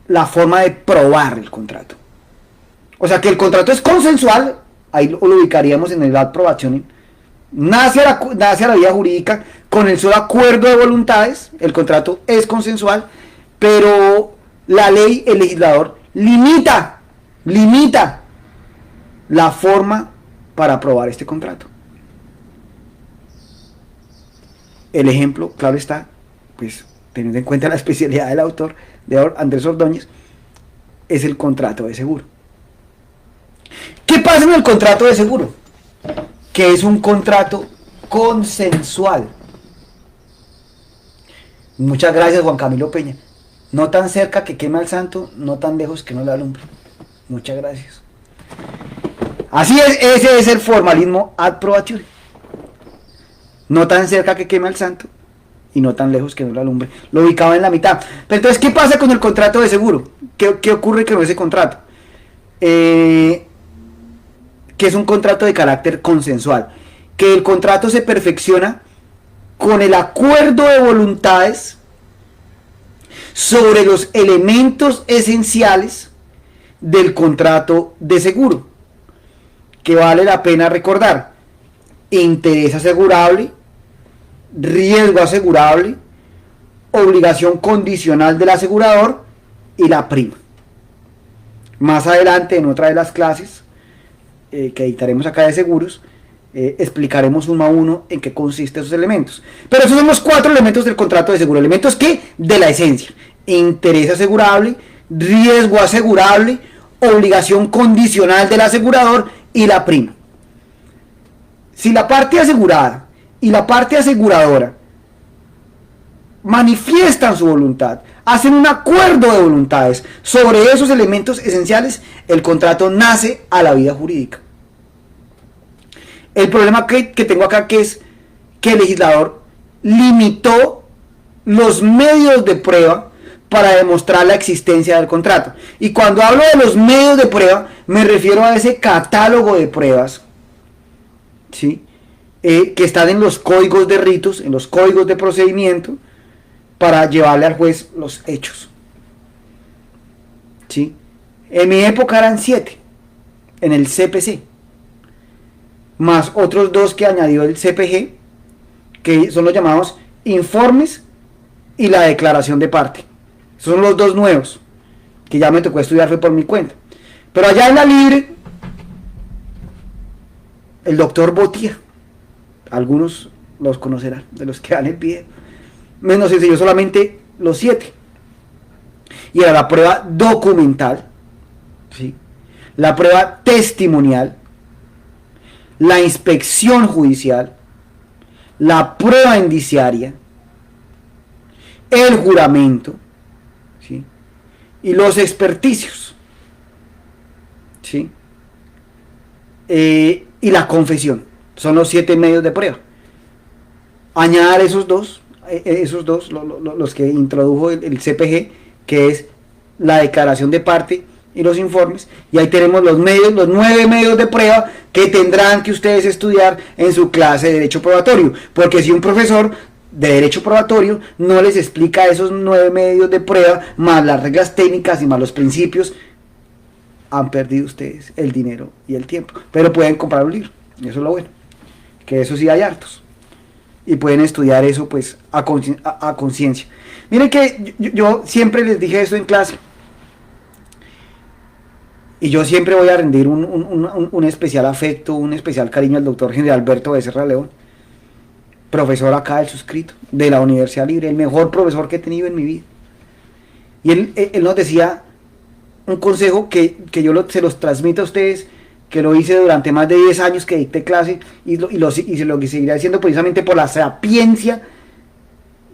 A: la forma de probar el contrato. O sea que el contrato es consensual, ahí lo ubicaríamos en el ad probationem, nace a la vida jurídica con el solo acuerdo de voluntades, el contrato es consensual, pero la ley, el legislador, limita la forma para aprobar este contrato. El ejemplo, claro está, pues teniendo en cuenta la especialidad del autor, de Andrés Ordóñez, es el contrato de seguro. ¿Qué pasa en el contrato de seguro? Que es un contrato consensual. Muchas gracias, Juan Camilo Peña. No tan cerca que queme al santo, no tan lejos que no le alumbre. Muchas gracias. Así es, ese es el formalismo ad probationem. No tan cerca que queme al santo y no tan lejos que no lo alumbre. Lo ubicaba en la mitad. Pero entonces, ¿qué pasa con el contrato de seguro? ¿Qué ocurre con ese contrato? Que es un contrato de carácter consensual. Que el contrato se perfecciona con el acuerdo de voluntades sobre los elementos esenciales del contrato de seguro. Que vale la pena recordar: interés asegurable, riesgo asegurable, obligación condicional del asegurador y la prima. Más adelante, en otra de las clases que dictaremos acá de seguros, explicaremos uno a uno en qué consisten esos elementos. Pero esos son los 4 elementos del contrato de seguro. Elementos que de la esencia: interés asegurable, riesgo asegurable, obligación condicional del asegurador y la prima. Si la parte asegurada y la parte aseguradora manifiestan su voluntad, hacen un acuerdo de voluntades sobre esos elementos esenciales, el contrato nace a la vida jurídica. El problema que tengo acá que es que el legislador limitó los medios de prueba para demostrar la existencia del contrato. Y cuando hablo de los medios de prueba, me refiero a ese catálogo de pruebas, ¿sí? Que están en los códigos de ritos, en los códigos de procedimiento, para llevarle al juez los hechos. ¿Sí? En mi época eran 7, en el CPC, más otros 2 que añadió el CPG, que son los llamados informes y la declaración de parte. Esos son los 2 nuevos, que ya me tocó estudiar, fue por mi cuenta. Pero allá en la libre, el doctor Botía, algunos los conocerán, de los que dan el video, menos enseñó solamente los 7. Y era la prueba documental, ¿sí?, la prueba testimonial, la inspección judicial, la prueba indiciaria, el juramento, ¿sí?, y los experticios, ¿sí?, y la confesión. Son los 7 medios de prueba. Añadir esos dos, los que introdujo el CPG, que es la declaración de parte y los informes, y ahí tenemos los 9 medios de prueba que tendrán que ustedes estudiar en su clase de derecho probatorio, porque si un profesor de derecho probatorio no les explica esos 9 medios de prueba, más las reglas técnicas y más los principios, han perdido ustedes el dinero y el tiempo. Pero pueden comprar un libro, y eso es lo bueno, que eso sí hay hartos, y pueden estudiar eso pues a conciencia. Miren que yo siempre les dije eso en clase, y yo siempre voy a rendir un especial afecto, un especial cariño al doctor General Alberto Becerra León, profesor acá del suscrito, de la Universidad Libre, el mejor profesor que he tenido en mi vida. Y él nos decía un consejo que yo se los transmito a ustedes, que lo hice durante más de 10 años que dicté clase, y lo seguiré haciendo precisamente por la sapiencia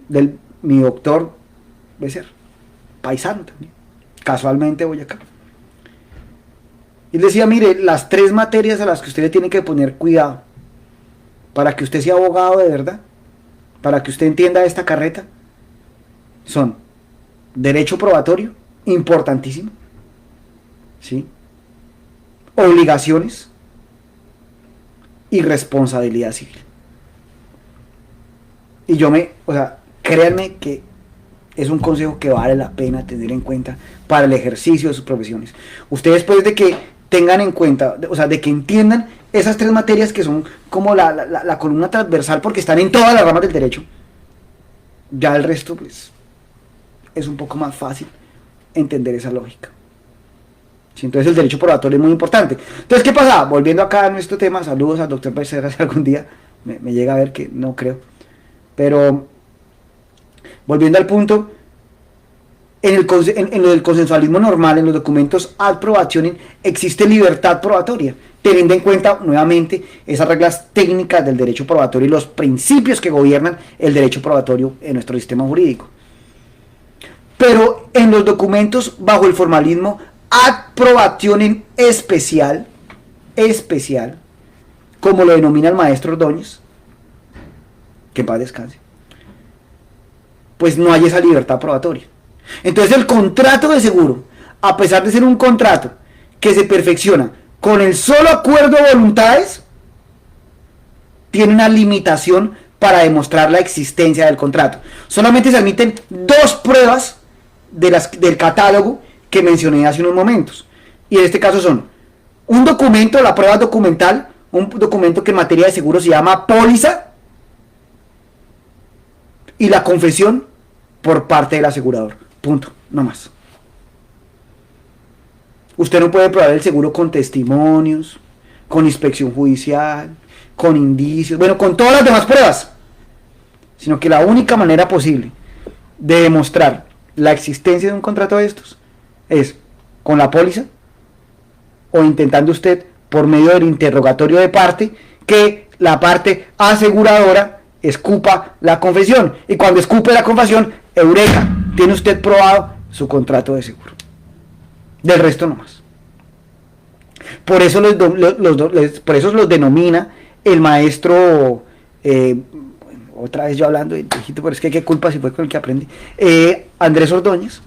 A: de mi doctor Becerra, paisano también, casualmente Boyacá. Y decía: mire, las 3 materias a las que usted le tiene que poner cuidado para que usted sea abogado de verdad, para que usted entienda esta carreta, son derecho probatorio, importantísimo, ¿sí? Obligaciones y responsabilidad civil. Y o sea, créanme que es un consejo que vale la pena tener en cuenta para el ejercicio de sus profesiones. Ustedes, después de que tengan en cuenta, o sea, de que entiendan esas tres materias que son como la columna transversal, porque están en todas las ramas del derecho, ya el resto, pues, es un poco más fácil entender esa lógica. ¿Sí? Entonces el derecho probatorio es muy importante. Entonces, ¿qué pasa? Volviendo acá a nuestro tema, saludos al doctor Becerra si algún día me llega a ver, que no creo. Pero, volviendo al punto, en lo del consensualismo normal, en los documentos ad probationem, existe libertad probatoria, teniendo en cuenta nuevamente esas reglas técnicas del derecho probatorio y los principios que gobiernan el derecho probatorio en nuestro sistema jurídico. Pero en los documentos bajo el formalismo ad probationem especial, como lo denomina el maestro Ordóñez, que en paz descanse, pues no hay esa libertad probatoria. Entonces el contrato de seguro, a pesar de ser un contrato que se perfecciona con el solo acuerdo de voluntades, tiene una limitación para demostrar la existencia del contrato. Solamente se admiten dos pruebas del catálogo que mencioné hace unos momentos. Y en este caso son un documento, la prueba documental, un documento que en materia de seguro se llama póliza, y la confesión por parte del asegurador. Punto, no más. Usted no puede probar el seguro con testimonios, con inspección judicial, con indicios, bueno, con todas las demás pruebas, sino que la única manera posible de demostrar la existencia de un contrato de estos es con la póliza, o intentando usted por medio del interrogatorio de parte que la parte aseguradora escupa la confesión, y cuando escupe la confesión, eureka, tiene usted probado su contrato de seguro. Del resto no más. Por eso los denomina el maestro, otra vez yo hablando de viejito, pero es que qué culpa si fue con el que aprendí, Andrés Ordóñez,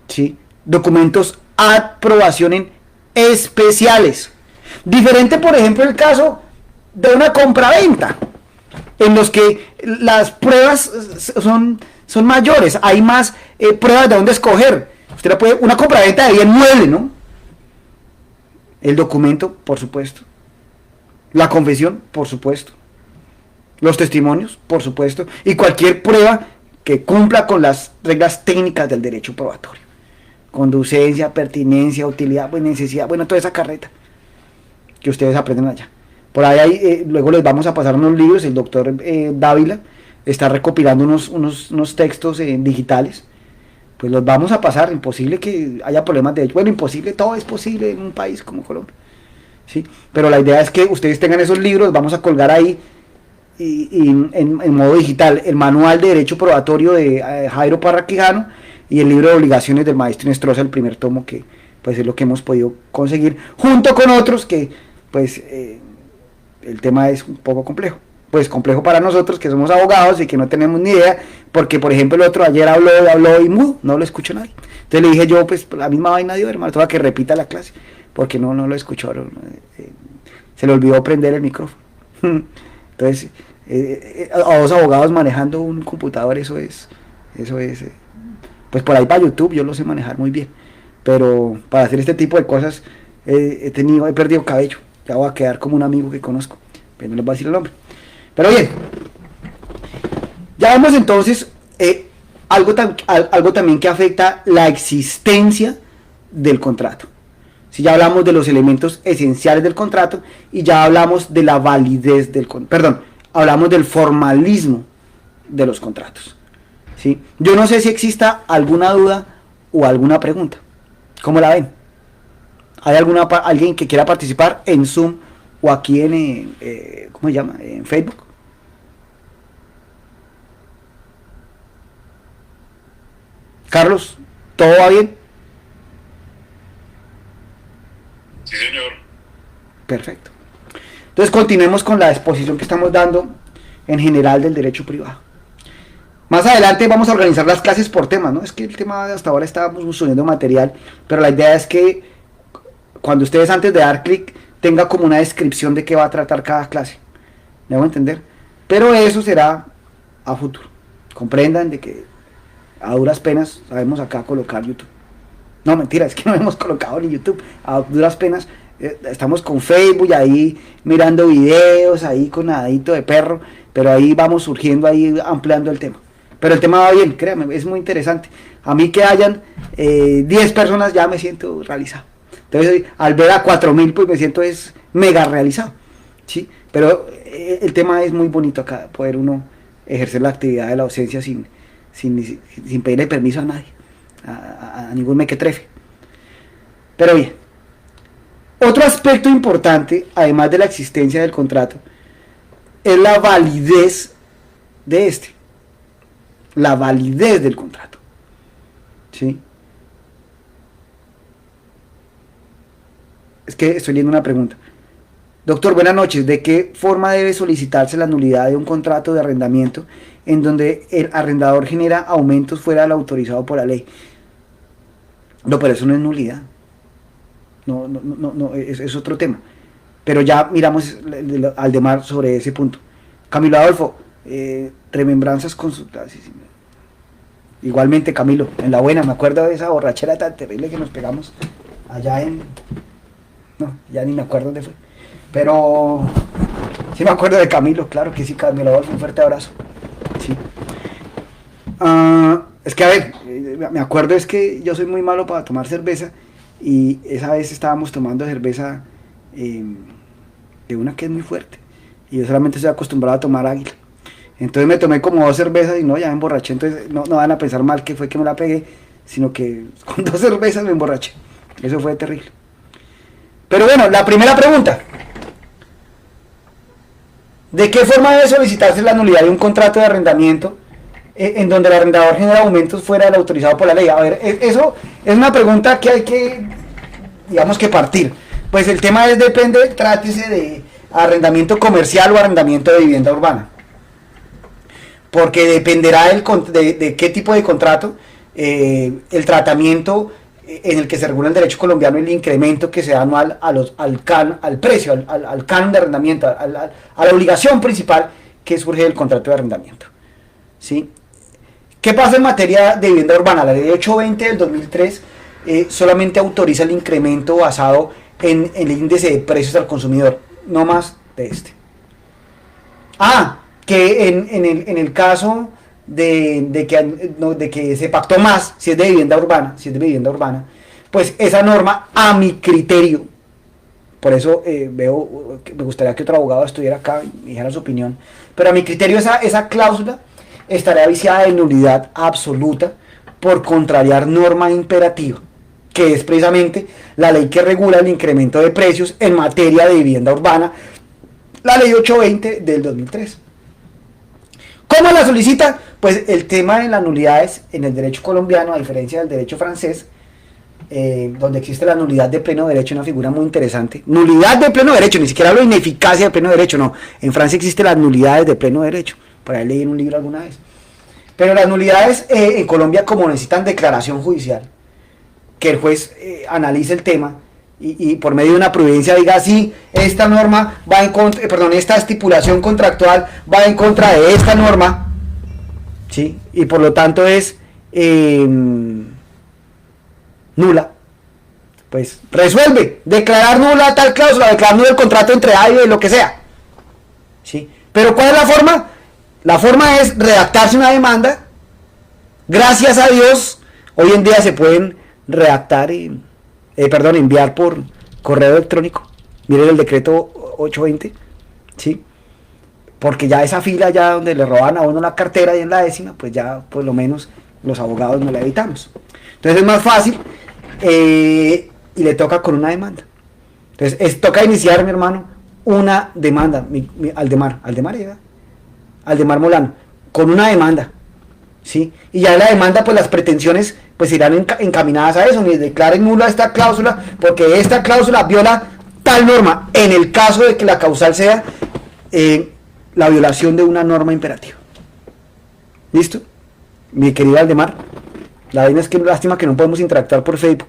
A: ¿sí? Documentos ad probationem especiales. Diferente, por ejemplo, el caso de una compraventa, en los que las pruebas son mayores, hay más pruebas de dónde escoger. Usted la puede, una compraventa de bien mueble, ¿no? El documento, por supuesto. La confesión, por supuesto. Los testimonios, por supuesto. Y cualquier prueba que cumpla con las reglas técnicas del derecho probatorio. Conducencia, pertinencia, utilidad, pues, necesidad, bueno, toda esa carreta que ustedes aprenden allá. Por ahí luego les vamos a pasar unos libros. El doctor Dávila está recopilando unos textos digitales. Pues los vamos a pasar. Imposible que haya problemas de hecho. Bueno, imposible, todo es posible en un país como Colombia, ¿sí? Pero la idea es que ustedes tengan esos libros. Los vamos a colgar ahí y en modo digital. El manual de derecho probatorio de Jairo Parra Quijano y el libro de obligaciones del maestro Inestrosa, el primer tomo, que pues es lo que hemos podido conseguir, junto con otros que pues el tema es un poco complejo. Pues complejo para nosotros que somos abogados y que no tenemos ni idea, porque por ejemplo el otro ayer habló y mudo, no lo escucho nadie. Entonces le dije yo, pues la misma vaina de hermano, toda que repita la clase, porque no lo escucharon, se le olvidó prender el micrófono. Entonces, a dos abogados manejando un computador, eso es, pues por ahí para YouTube yo lo sé manejar muy bien, pero para hacer este tipo de cosas he perdido cabello. Ya voy a quedar como un amigo que conozco, pero no les voy a decir el nombre. Pero bien, ya vemos entonces algo también que afecta la existencia del contrato. Si ya hablamos de los elementos esenciales del contrato y ya hablamos de la validez del contrato, hablamos del formalismo de los contratos, ¿sí? Yo no sé si exista alguna duda o alguna pregunta. ¿Cómo la ven? ¿Hay alguien que quiera participar en Zoom o aquí en ¿cómo se llama? En Facebook? Carlos, ¿todo va bien?
B: Sí, señor.
A: Perfecto. Entonces continuemos con la exposición que estamos dando en general del derecho privado. Más adelante vamos a organizar las clases por temas, ¿no? Es que el tema hasta ahora estábamos subiendo material, pero la idea es que cuando ustedes antes de dar clic tenga como una descripción de qué va a tratar cada clase. ¿Me hago entender? Pero eso será a futuro. Comprendan de que a duras penas sabemos acá colocar YouTube. No, mentira, es que no hemos colocado ni YouTube. A duras penas estamos con Facebook y ahí mirando videos, ahí con nadadito de perro, pero ahí vamos surgiendo, ahí ampliando el tema. Pero el tema va bien, créanme, es muy interesante. A mí que hayan 10 personas ya me siento realizado. Entonces, al ver a 4000, pues me siento es mega realizado, ¿sí? Pero el tema es muy bonito acá, poder uno ejercer la actividad de la docencia sin pedirle permiso a nadie, a ningún mequetrefe. Pero bien, otro aspecto importante, además de la existencia del contrato, es la validez de este. La validez del contrato. ¿Sí? Es que estoy leyendo una pregunta. Doctor, buenas noches. ¿De qué forma debe solicitarse la nulidad de un contrato de arrendamiento en donde el arrendador genera aumentos fuera de lo autorizado por la ley? No, pero eso no es nulidad. No, es otro tema. Pero ya miramos Aldemar sobre ese punto. Camilo Adolfo, remembranzas consultadas. Igualmente, Camilo, en la buena, me acuerdo de esa borrachera tan terrible que nos pegamos allá en... No, ya ni me acuerdo dónde fue. Pero sí me acuerdo de Camilo, claro que sí, Camilo Adolfo, un fuerte abrazo. Sí. Es que a ver, me acuerdo es que yo soy muy malo para tomar cerveza y esa vez estábamos tomando cerveza de una que es muy fuerte y yo solamente estoy acostumbrado a tomar Águila. Entonces me tomé como 2 cervezas y no, ya me emborraché. Entonces no van a pensar mal que fue que me la pegué, sino que con 2 cervezas me emborraché. Eso fue terrible. Pero bueno, la primera pregunta. ¿De qué forma debe solicitarse la nulidad de un contrato de arrendamiento en donde el arrendador genera aumentos fuera del autorizado por la ley? A ver, eso es una pregunta que hay que, digamos que partir. Pues el tema es, depende, trátese de arrendamiento comercial o arrendamiento de vivienda urbana. Porque dependerá de qué tipo de contrato, el tratamiento en el que se regula el derecho colombiano, el incremento que se da anual al precio, al canon de arrendamiento, a la obligación principal que surge del contrato de arrendamiento. ¿Sí? ¿Qué pasa en materia de vivienda urbana? La ley 820 del 2003 solamente autoriza el incremento basado en el índice de precios al consumidor, no más de este. Que en el caso de que se pactó más, si es de vivienda urbana, pues esa norma, a mi criterio, por eso veo que me gustaría que otro abogado estuviera acá y me dijera su opinión, pero a mi criterio esa cláusula estaría viciada de nulidad absoluta por contrariar norma imperativa, que es precisamente la ley que regula el incremento de precios en materia de vivienda urbana, la ley 820 del 2003. ¿Cómo la solicita? Pues el tema de las nulidades en el derecho colombiano, a diferencia del derecho francés, donde existe la nulidad de pleno derecho, una figura muy interesante. Nulidad de pleno derecho, ni siquiera hablo de ineficacia de pleno derecho, no. En Francia existen las nulidades de pleno derecho, por ahí leí en un libro alguna vez. Pero las nulidades en Colombia, como necesitan declaración judicial, que el juez analice el tema y por medio de una prudencia diga sí, esta norma va en contra, esta estipulación contractual va en contra de esta norma, ¿sí? Y por lo tanto es nula, pues resuelve, declarar nula tal cláusula, declarar nula el contrato entre A y B, lo que sea, ¿sí? Pero ¿cuál es la forma? La forma es redactarse una demanda. Gracias a Dios, hoy en día se pueden redactar enviar por correo electrónico. Miren el decreto 820, ¿sí? Porque ya esa fila ya donde le roban a uno la cartera y en la décima, pues ya por lo menos los abogados no la evitamos. Entonces es más fácil y le toca con una demanda. Entonces toca iniciar, mi hermano, una demanda. Aldemar Molano, con una demanda, ¿sí? Y ya en la demanda, pues las pretensiones pues irán encaminadas a eso, ni declaren nula esta cláusula, porque esta cláusula viola tal norma, en el caso de que la causal sea la violación de una norma imperativa. ¿Listo? Mi querido Aldemar, la vaina es que lástima que no podemos interactuar por Facebook.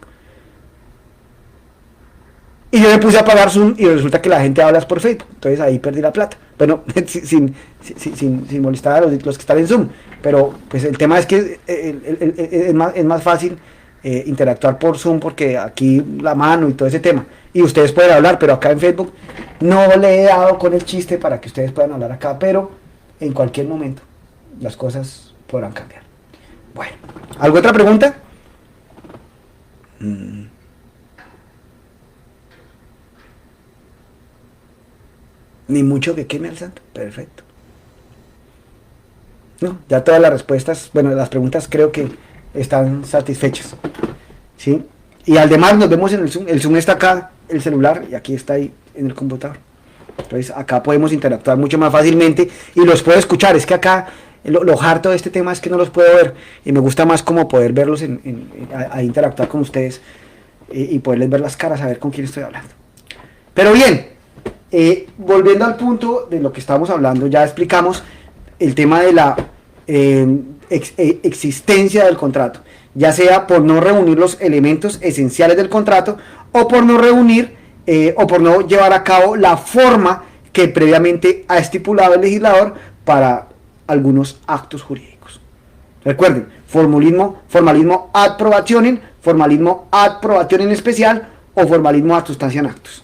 A: Y yo me puse a pagar Zoom y resulta que la gente habla por Facebook. Entonces ahí perdí la plata. Bueno, sin molestar a los que están en Zoom. Pero pues el tema es que es más fácil interactuar por Zoom porque aquí la mano y todo ese tema. Y ustedes pueden hablar, pero acá en Facebook no le he dado con el chiste para que ustedes puedan hablar acá. Pero en cualquier momento las cosas podrán cambiar. Bueno, ¿alguna otra pregunta? Ni mucho que queme al santo. Perfecto. No, ya todas las respuestas, bueno, las preguntas creo que están satisfechas. ¿Sí? Y además nos vemos en el Zoom. El Zoom está acá, el celular, y aquí está ahí en el computador. Entonces acá podemos interactuar mucho más fácilmente y los puedo escuchar. Es que acá lo harto de este tema es que no los puedo ver y me gusta más como poder verlos a interactuar con ustedes y poderles ver las caras, a ver con quién estoy hablando. Pero bien, volviendo al punto de lo que estábamos hablando, ya explicamos el tema de la existencia del contrato, ya sea por no reunir los elementos esenciales del contrato o por no reunir o por no llevar a cabo la forma que previamente ha estipulado el legislador para algunos actos jurídicos. Recuerden, formalismo ad probationem, formalismo ad probationem especial o formalismo ad substantiam actus.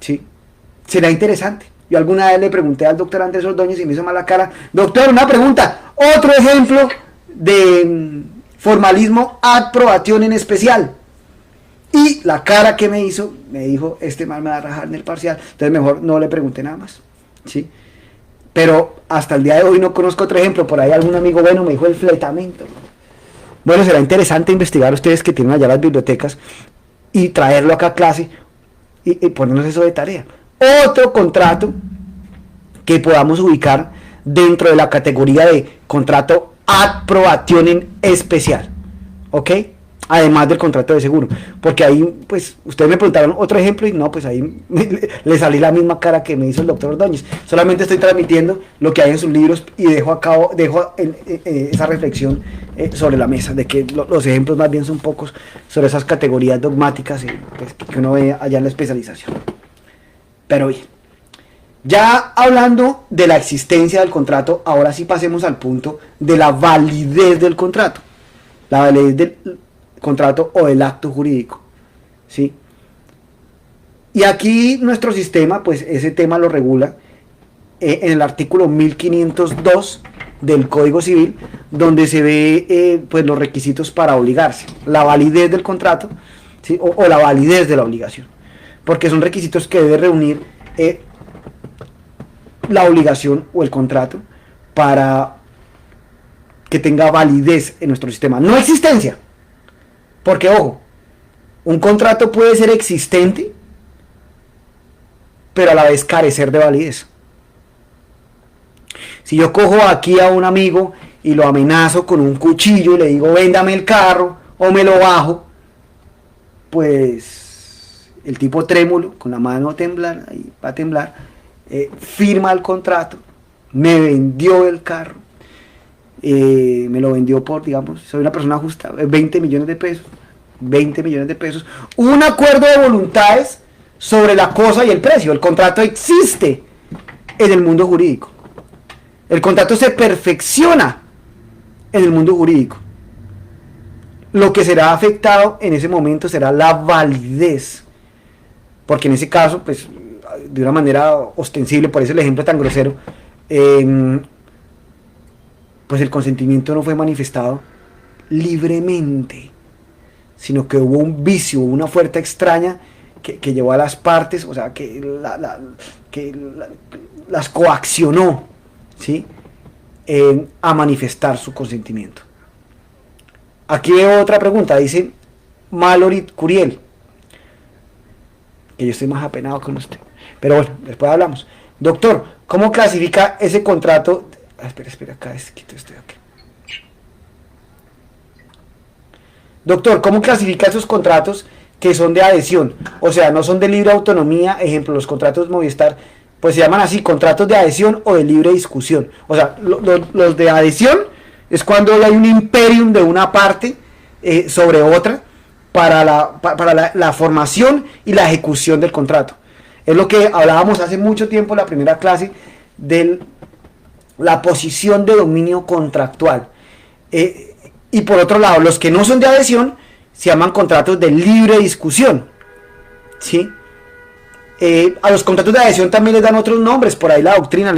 A: ¿Sí? Será interesante. Yo alguna vez le pregunté al doctor Andrés Ordóñez y me hizo mala cara. Doctor, una pregunta. Otro ejemplo de formalismo ad probationem especial. Y la cara que me hizo, me dijo, este mal me va a rajar en el parcial. Entonces mejor no le pregunté nada más. ¿Sí? Pero hasta el día de hoy no conozco otro ejemplo. Por ahí algún amigo bueno me dijo el fletamento. Bueno, será interesante investigar ustedes que tienen allá las bibliotecas y traerlo acá a clase y ponernos eso de tarea. Otro contrato que podamos ubicar dentro de la categoría de contrato ad probationem especial, ¿ok? Además del contrato de seguro, porque ahí, pues, ustedes me preguntaron otro ejemplo y no, pues ahí le salí la misma cara que me hizo el doctor Ordóñez. Solamente estoy transmitiendo lo que hay en sus libros y dejo esa reflexión sobre la mesa, de que los ejemplos más bien son pocos sobre esas categorías dogmáticas pues, que uno ve allá en la especialización. Pero bien, ya hablando de la existencia del contrato, ahora sí pasemos al punto de la validez del contrato. La validez del contrato o del acto jurídico, ¿sí? Y aquí nuestro sistema, pues ese tema lo regula en el artículo 1502 del Código Civil, donde se ve pues los requisitos para obligarse, la validez del contrato, ¿sí? o la validez de la obligación, porque son requisitos que debe reunir la obligación o el contrato para que tenga validez en nuestro sistema, no existencia. Porque, ojo, un contrato puede ser existente, pero a la vez carecer de validez. Si yo cojo aquí a un amigo y lo amenazo con un cuchillo y le digo, véndame el carro o me lo bajo, pues el tipo trémulo, con la mano temblar, ahí va a temblar, firma el contrato, me vendió el carro, me lo vendió por, digamos, soy una persona justa, 20 millones de pesos, 20 millones de pesos, un acuerdo de voluntades sobre la cosa y el precio. El contrato existe en el mundo jurídico, el contrato se perfecciona en el mundo jurídico. Lo que será afectado en ese momento será la validez, porque en ese caso, pues, de una manera ostensible, por eso el ejemplo tan grosero, pues el consentimiento no fue manifestado libremente, sino que hubo un vicio, una fuerza extraña que llevó a las partes, o sea, que las coaccionó, ¿sí? A manifestar su consentimiento. Aquí veo otra pregunta, dice Malorit Curiel, que yo estoy más apenado con usted, pero bueno, después hablamos. Doctor, ¿cómo clasifica ese contrato? Espera, acá quito esto de aquí. Doctor, ¿cómo clasifica esos contratos que son de adhesión? O sea, no son de libre autonomía, ejemplo, los contratos Movistar, pues se llaman así, contratos de adhesión o de libre discusión. O sea, los de adhesión es cuando hay un imperium de una parte sobre otra para la formación y la ejecución del contrato. Es lo que hablábamos hace mucho tiempo en la primera clase de la posición de dominio contractual. Y por otro lado, los que no son de adhesión se llaman contratos de libre discusión, ¿sí? A los contratos de adhesión también les dan otros nombres, por ahí la doctrina,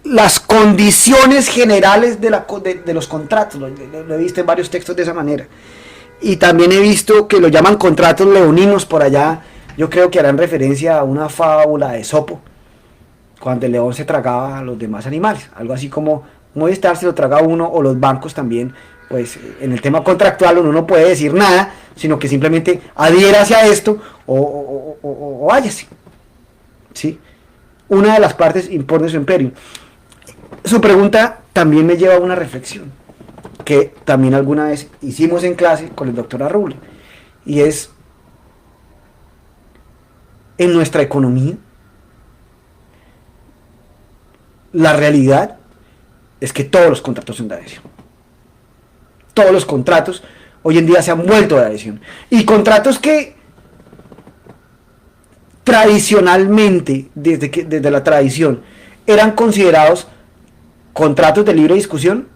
A: las condiciones generales de los contratos, lo he visto en varios textos de esa manera. Y también he visto que lo llaman contratos leoninos por allá, yo creo que harán referencia a una fábula de Esopo, cuando el león se tragaba a los demás animales, algo así como Movistar se lo traga uno, o los bancos también. Pues en el tema contractual uno no puede decir nada, sino que simplemente adhiérase a esto o váyase, ¿sí? Una de las partes impone su imperio. Su pregunta también me lleva a una reflexión que también alguna vez hicimos en clase con el doctor Arrule, y es: en nuestra economía la realidad es que todos los contratos son de adhesión. Todos los contratos hoy en día se han vuelto de adhesión. Y contratos que tradicionalmente, desde la tradición, eran considerados contratos de libre discusión,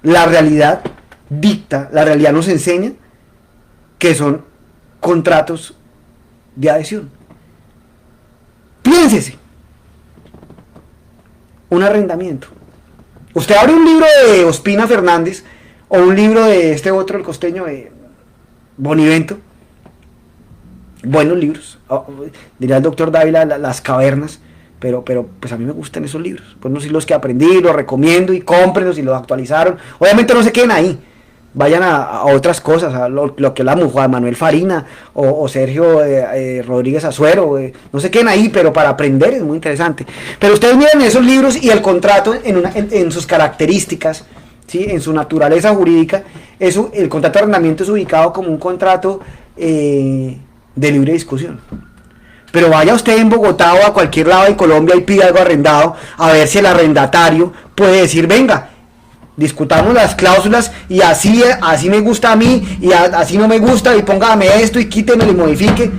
A: la realidad dicta, la realidad nos enseña que son contratos de adhesión. Piénsese, un arrendamiento. Usted abre un libro de Ospina Fernández o un libro de este otro, el costeño, de Bonivento, buenos libros, diría el doctor Dávila, Las Cavernas, pero pues a mí me gustan esos libros, pues no sé, los que aprendí, los recomiendo, y cómprenlos y los actualizaron. Obviamente no se queden ahí, vayan a otras cosas, a lo que hablamos, Juan Manuel Farina o Sergio Rodríguez Azuero, no se queden ahí, pero para aprender es muy interesante. Pero ustedes miren esos libros y el contrato en sus características, ¿sí? En su naturaleza jurídica, el contrato de arrendamiento es ubicado como un contrato de libre discusión. Pero vaya usted en Bogotá o a cualquier lado de Colombia y pida algo arrendado, a ver si el arrendatario puede decir: venga, discutamos las cláusulas, y así me gusta a mí, y así no me gusta, y póngame esto y quítemelo y modifique.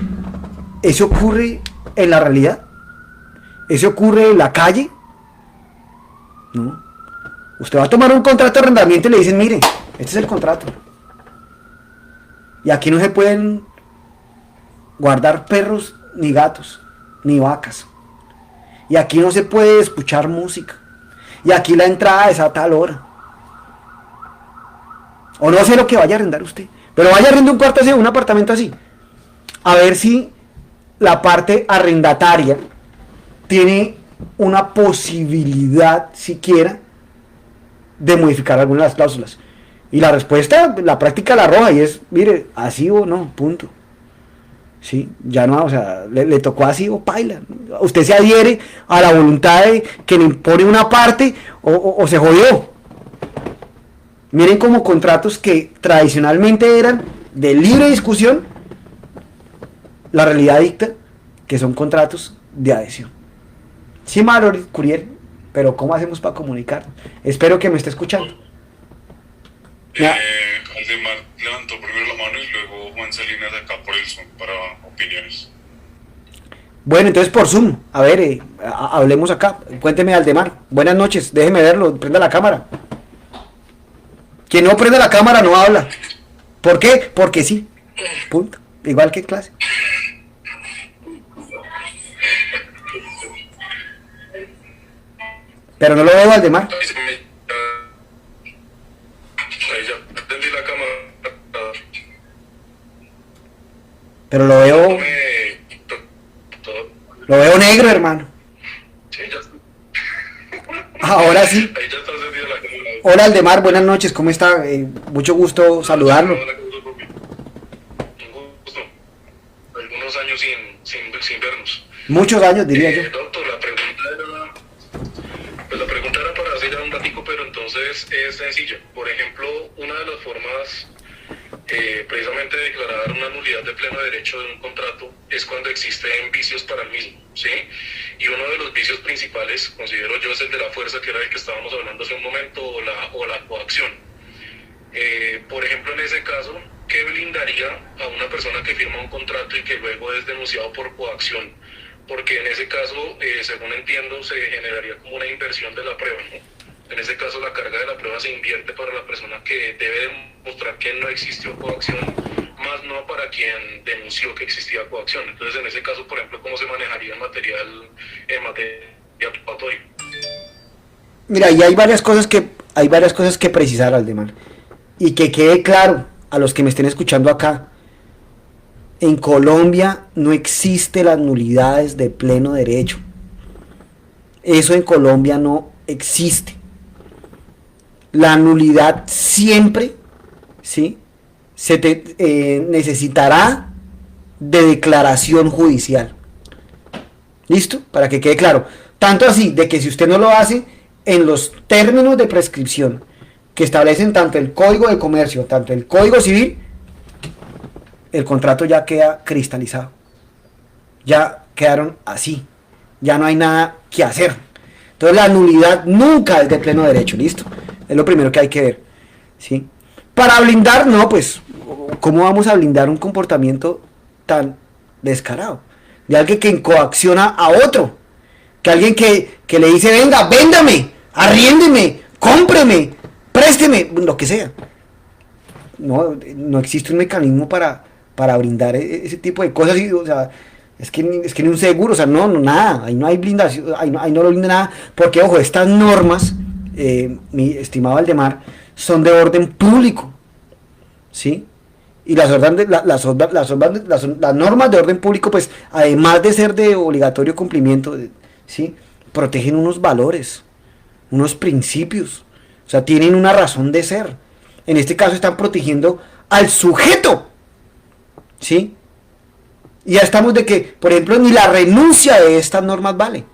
A: ¿Eso ocurre en la realidad? ¿Eso ocurre en la calle? No. Usted va a tomar un contrato de arrendamiento y le dicen: mire, este es el contrato, y aquí no se pueden guardar perros, ni gatos, ni vacas, y aquí no se puede escuchar música, y aquí la entrada es a tal hora. O no sé lo que vaya a arrendar usted, pero vaya a arrendar un cuarto así, un apartamento así, a ver si la parte arrendataria tiene una posibilidad siquiera de modificar algunas de las cláusulas. Y la respuesta, la práctica la arroja, y es: mire, así o no, punto. Sí, ya no, o sea, le tocó así o paila. Usted se adhiere a la voluntad de que le impone una parte o se jodió. Miren como contratos que tradicionalmente eran de libre discusión, la realidad dicta que son contratos de adhesión. Sí, Mallory Curiel, pero ¿cómo hacemos para comunicarnos? Espero que me esté escuchando.
B: Aldemar levantó primero la mano y luego Juan Salinas acá por el Zoom para opiniones.
A: Bueno, entonces por Zoom, a ver, hablemos acá. Cuénteme, Aldemar. Buenas noches, déjeme verlo, prenda la cámara. Quien no prende la cámara no habla. ¿Por qué? Porque sí. Punto. Igual que en clase. Pero no lo veo, Aldemar.
B: Ahí ya prendí la cámara.
A: Pero lo veo. Lo veo negro, hermano.
B: Sí, ya.
A: Ahora sí.
B: Ahí ya está encendida la cámara.
A: Hola, Aldemar, buenas noches, ¿cómo está? Mucho gusto saludarlo.
B: Un gusto. Algunos años sin vernos.
A: Muchos años, diría yo.
B: Doctor, la pregunta era para hacer ya un ratico, pero entonces es sencilla. Por ejemplo, una de las formas precisamente de declarar una nulidad de pleno derecho de un contrato es cuando existen vicios para el mismo, ¿sí? Y uno de los vicios principales, considero yo, es el de la fuerza, que era el que estábamos hablando hace un momento, o la coacción. Por ejemplo, en ese caso, ¿qué blindaría a una persona que firma un contrato y que luego es denunciado por coacción? Porque en ese caso, según entiendo, se generaría como una inversión de la prueba, ¿no? En ese caso, la carga de la prueba se invierte para la persona que debe demostrar que no existió coacción, más no para quien denunció que existía coacción. Entonces, en ese caso, por ejemplo, ¿cómo se manejaría en materia probatoria?
A: Mira, y hay varias cosas que precisar, Aldemar. Y que quede claro a los que me estén escuchando acá. En Colombia no existe las nulidades de pleno derecho. Eso en Colombia no existe. La nulidad siempre, ¿sí?, necesitará de declaración judicial. ¿Listo? Para que quede claro. Tanto así de que si usted no lo hace en los términos de prescripción que establecen tanto el Código de Comercio, tanto el Código Civil, el contrato ya queda cristalizado. Ya quedaron así. Ya no hay nada que hacer. Entonces la nulidad nunca es de pleno derecho, ¿listo? Es lo primero que hay que ver, ¿sí? Para blindar, no, pues, ¿cómo vamos a blindar un comportamiento tan descarado? De alguien que coacciona a otro. Que alguien que le dice, venga, véndame, arriéndeme, cómpreme, présteme, lo que sea. No existe un mecanismo para brindar ese tipo de cosas. O sea, es que ni un seguro, o sea, nada, ahí no hay blindación, ahí no lo blinda nada, porque ojo, estas normas, mi estimado Aldemar, son de orden público, ¿sí? Y las normas de orden público, pues, además de ser de obligatorio cumplimiento, ¿sí?, protegen unos valores, unos principios, o sea, tienen una razón de ser. En este caso están protegiendo al sujeto, ¿sí? Y ya estamos de que, por ejemplo, ni la renuncia de estas normas vale.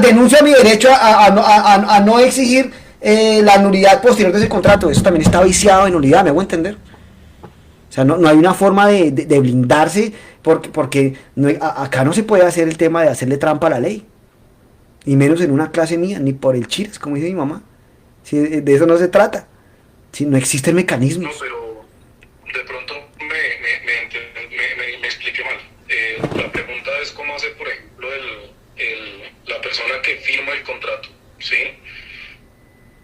A: Denuncia mi derecho a no exigir la nulidad posterior de ese contrato. Eso también está viciado en nulidad, ¿me hago entender? O sea, no hay una forma de blindarse porque acá no se puede hacer el tema de hacerle trampa a la ley. Y menos en una clase mía, ni por el chiras, como dice mi mamá. Si de eso no se trata. Si no existen mecanismos.
B: No, pero de pronto me expliqué mal. La pregunta es cómo hacer, por ejemplo, la persona que firma el contrato, ¿sí?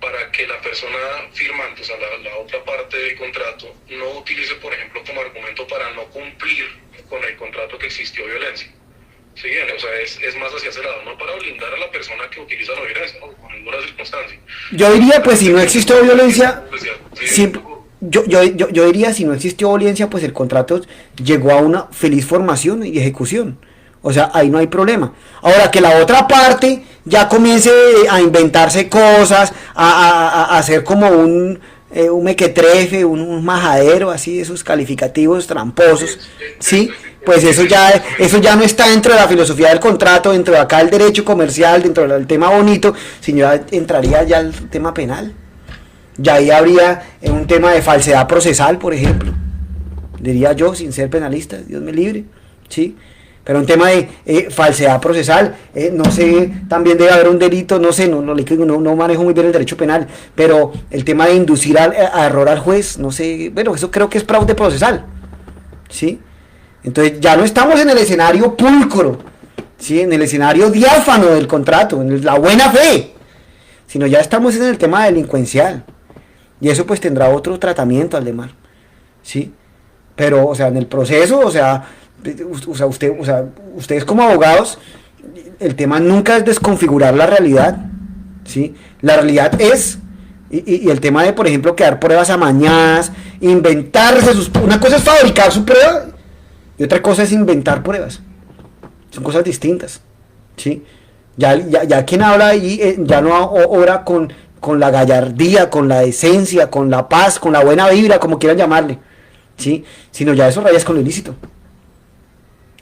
B: Para que la persona firmante, o sea, la otra parte del contrato, no utilice, por ejemplo, como argumento para no cumplir con el contrato que existió violencia. Sí, o sea, es más hacia ese lado, no para blindar a la persona que utiliza la violencia, ¿no?, con ninguna circunstancia.
A: Yo diría, pues, si no existió violencia, yo diría, si no existió violencia, pues el contrato llegó a una feliz formación y ejecución. O sea, ahí no hay problema. Ahora, que la otra parte ya comience a inventarse cosas, a hacer como un mequetrefe, un majadero, así, esos calificativos tramposos, ¿sí? Pues eso ya no está dentro de la filosofía del contrato, dentro de acá el derecho comercial, dentro del tema bonito, sino ya entraría ya el tema penal. Ya ahí habría un tema de falsedad procesal, por ejemplo. Diría yo, sin ser penalista, Dios me libre, ¿sí? Pero un tema de falsedad procesal, no sé, también debe haber un delito, no sé, no manejo muy bien el derecho penal, pero el tema de inducir a error al juez, no sé, bueno, eso creo que es fraude procesal, ¿sí? Entonces ya no estamos en el escenario pulcro, ¿sí?, en el escenario diáfano del contrato, en la buena fe, sino ya estamos en el tema delincuencial, y eso pues tendrá otro tratamiento, Aldemar, ¿sí? Pero, o sea, en el proceso, ustedes como abogados, el tema nunca es desconfigurar la realidad, ¿sí? La realidad es, y el tema de, por ejemplo, quedar pruebas amañadas, inventarse una cosa es fabricar su prueba, y otra cosa es inventar pruebas. Son cosas distintas, ¿sí? Ya quien habla ahí, ya no obra con la gallardía, con la decencia, con la paz, con la buena vibra, como quieran llamarle, ¿sí? Sino ya eso rayas con lo ilícito.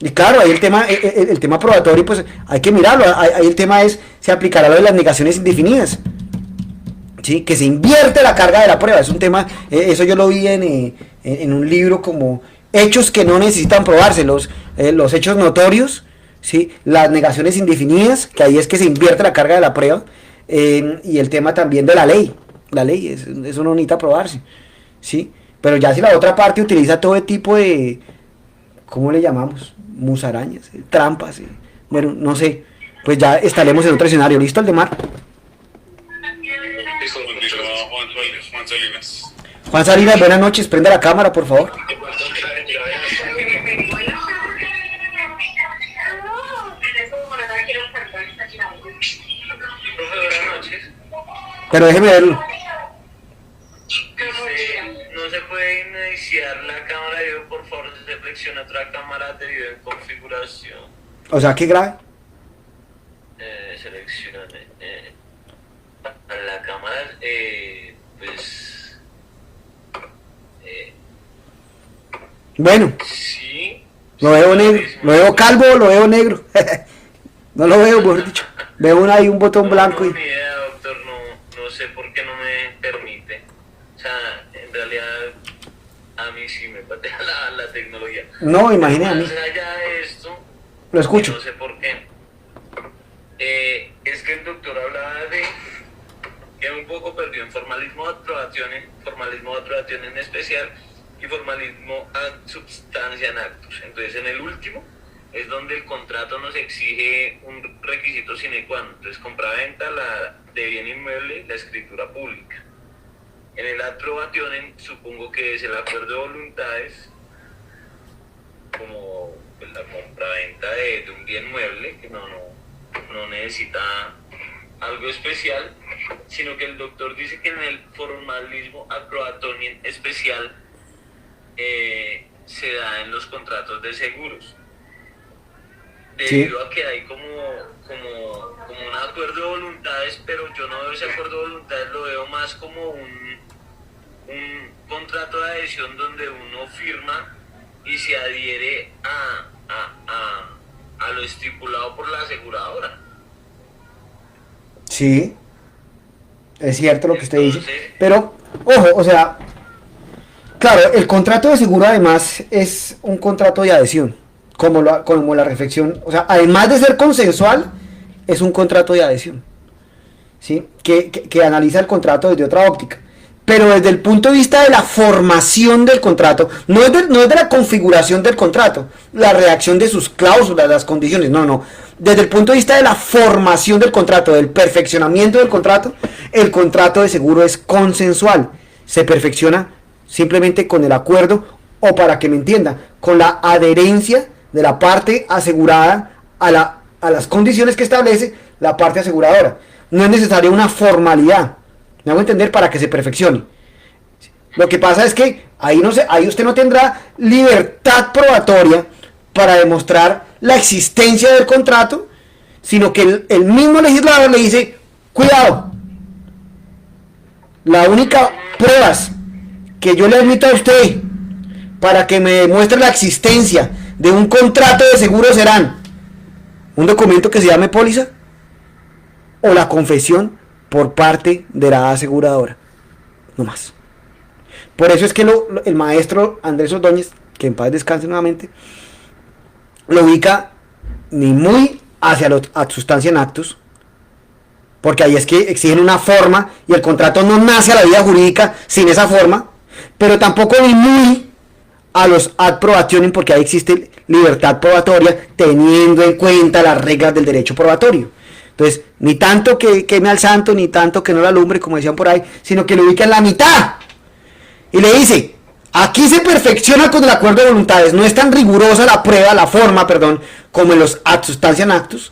A: Y claro, ahí el tema probatorio, pues hay que mirarlo. Ahí el tema es, se aplicará lo de las negaciones indefinidas, ¿sí? Que se invierte la carga de la prueba. Es un tema, eso yo lo vi en un libro como hechos que no necesitan probarse, los hechos notorios, ¿sí? Las negaciones indefinidas, que ahí es que se invierte la carga de la prueba, y el tema también de la ley. La ley, eso no necesita probarse, ¿sí? Pero ya si la otra parte utiliza todo tipo de, ¿cómo le llamamos? Musarañas, trampas, bueno, no sé, pues ya estaremos en otro escenario. ¿Listo, Aldemar?
B: Listo,
C: Contigo, Juan Salinas.
A: Juan Salinas, buenas noches, prenda la cámara, por favor.
D: Profe, buenas noches.
A: Pero déjeme verlo.
D: No se puede iniciar la cámara de video, por favor, se selecciona otra cámara de video en configuración.
A: O sea, qué grave.
D: Seleccione la cámara, pues...
A: Bueno,
D: sí.
A: lo veo negro, lo veo calvo, lo veo negro. No lo veo, mejor dicho. Veo ahí un botón blanco y...
D: No, ni idea, doctor, no sé por qué no me permite. O sea, en realidad, a mí sí me patea la tecnología.
A: No, imagine a mí.
D: Más allá de esto,
A: Lo escucho.
D: no sé por qué. Es que el doctor hablaba de que un poco perdió en formalismo de aprobación en especial y formalismo ad substancia en actus. Entonces, en el último es donde el contrato nos exige un requisito sine qua non. Entonces, compraventa de bien inmueble, la escritura pública. En el ad probationem, supongo que es el acuerdo de voluntades, como pues, la compraventa de un bien mueble, que no necesita algo especial, sino que el doctor dice que en el formalismo ad probationem especial se da en los contratos de seguros. Debido a que hay como un acuerdo de voluntades, pero yo no veo ese acuerdo de voluntades, lo veo más como un contrato de adhesión donde uno firma y se adhiere a lo estipulado por la aseguradora.
A: Sí, es cierto lo que usted dice.
D: Entonces,
A: Pero, ojo, o sea, claro, el contrato de seguro además es un contrato de adhesión, como la reflexión, o sea, además de ser consensual, es un contrato de adhesión, ¿sí? Que analiza el contrato desde otra óptica. Pero desde el punto de vista de la formación del contrato, no es de la configuración del contrato, la redacción de sus cláusulas, las condiciones, no. Desde el punto de vista de la formación del contrato, del perfeccionamiento del contrato, el contrato de seguro es consensual. Se perfecciona simplemente con el acuerdo, o para que me entienda, con la adherencia de la parte asegurada a las condiciones que establece la parte aseguradora. No es necesaria una formalidad. Me hago entender, para que se perfeccione. Lo que pasa es que ahí usted no tendrá libertad probatoria para demostrar la existencia del contrato, sino que el mismo legislador le dice, cuidado, la única pruebas que yo le admito a usted para que me demuestre la existencia de un contrato de seguro serán un documento que se llame póliza o la confesión por parte de la aseguradora, no más. Por eso es que el maestro Andrés Ordóñez, que en paz descanse nuevamente, lo ubica ni muy hacia los ad substancia en actus, porque ahí es que exigen una forma y el contrato no nace a la vida jurídica sin esa forma, pero tampoco ni muy a los ad probationem, porque ahí existe libertad probatoria teniendo en cuenta las reglas del derecho probatorio. Entonces, ni tanto que queme al santo, ni tanto que no la alumbre, como decían por ahí, sino que lo ubica en la mitad. Y le dice, aquí se perfecciona con el acuerdo de voluntades, no es tan rigurosa la forma, como en los ad substancia en actus,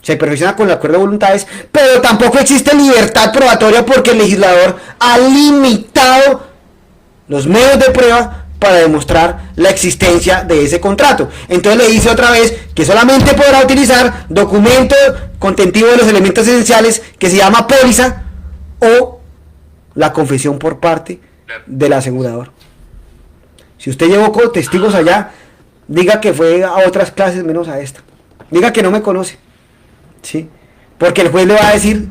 A: se perfecciona con el acuerdo de voluntades, pero tampoco existe libertad probatoria porque el legislador ha limitado los medios de prueba para demostrar la existencia de ese contrato. Entonces le dice otra vez que solamente podrá utilizar documento contentivo de los elementos esenciales que se llama póliza o la confesión por parte del asegurador. Si usted llevó testigos allá, diga que fue a otras clases menos a esta. Diga que no me conoce, ¿sí? Porque el juez le va a decir,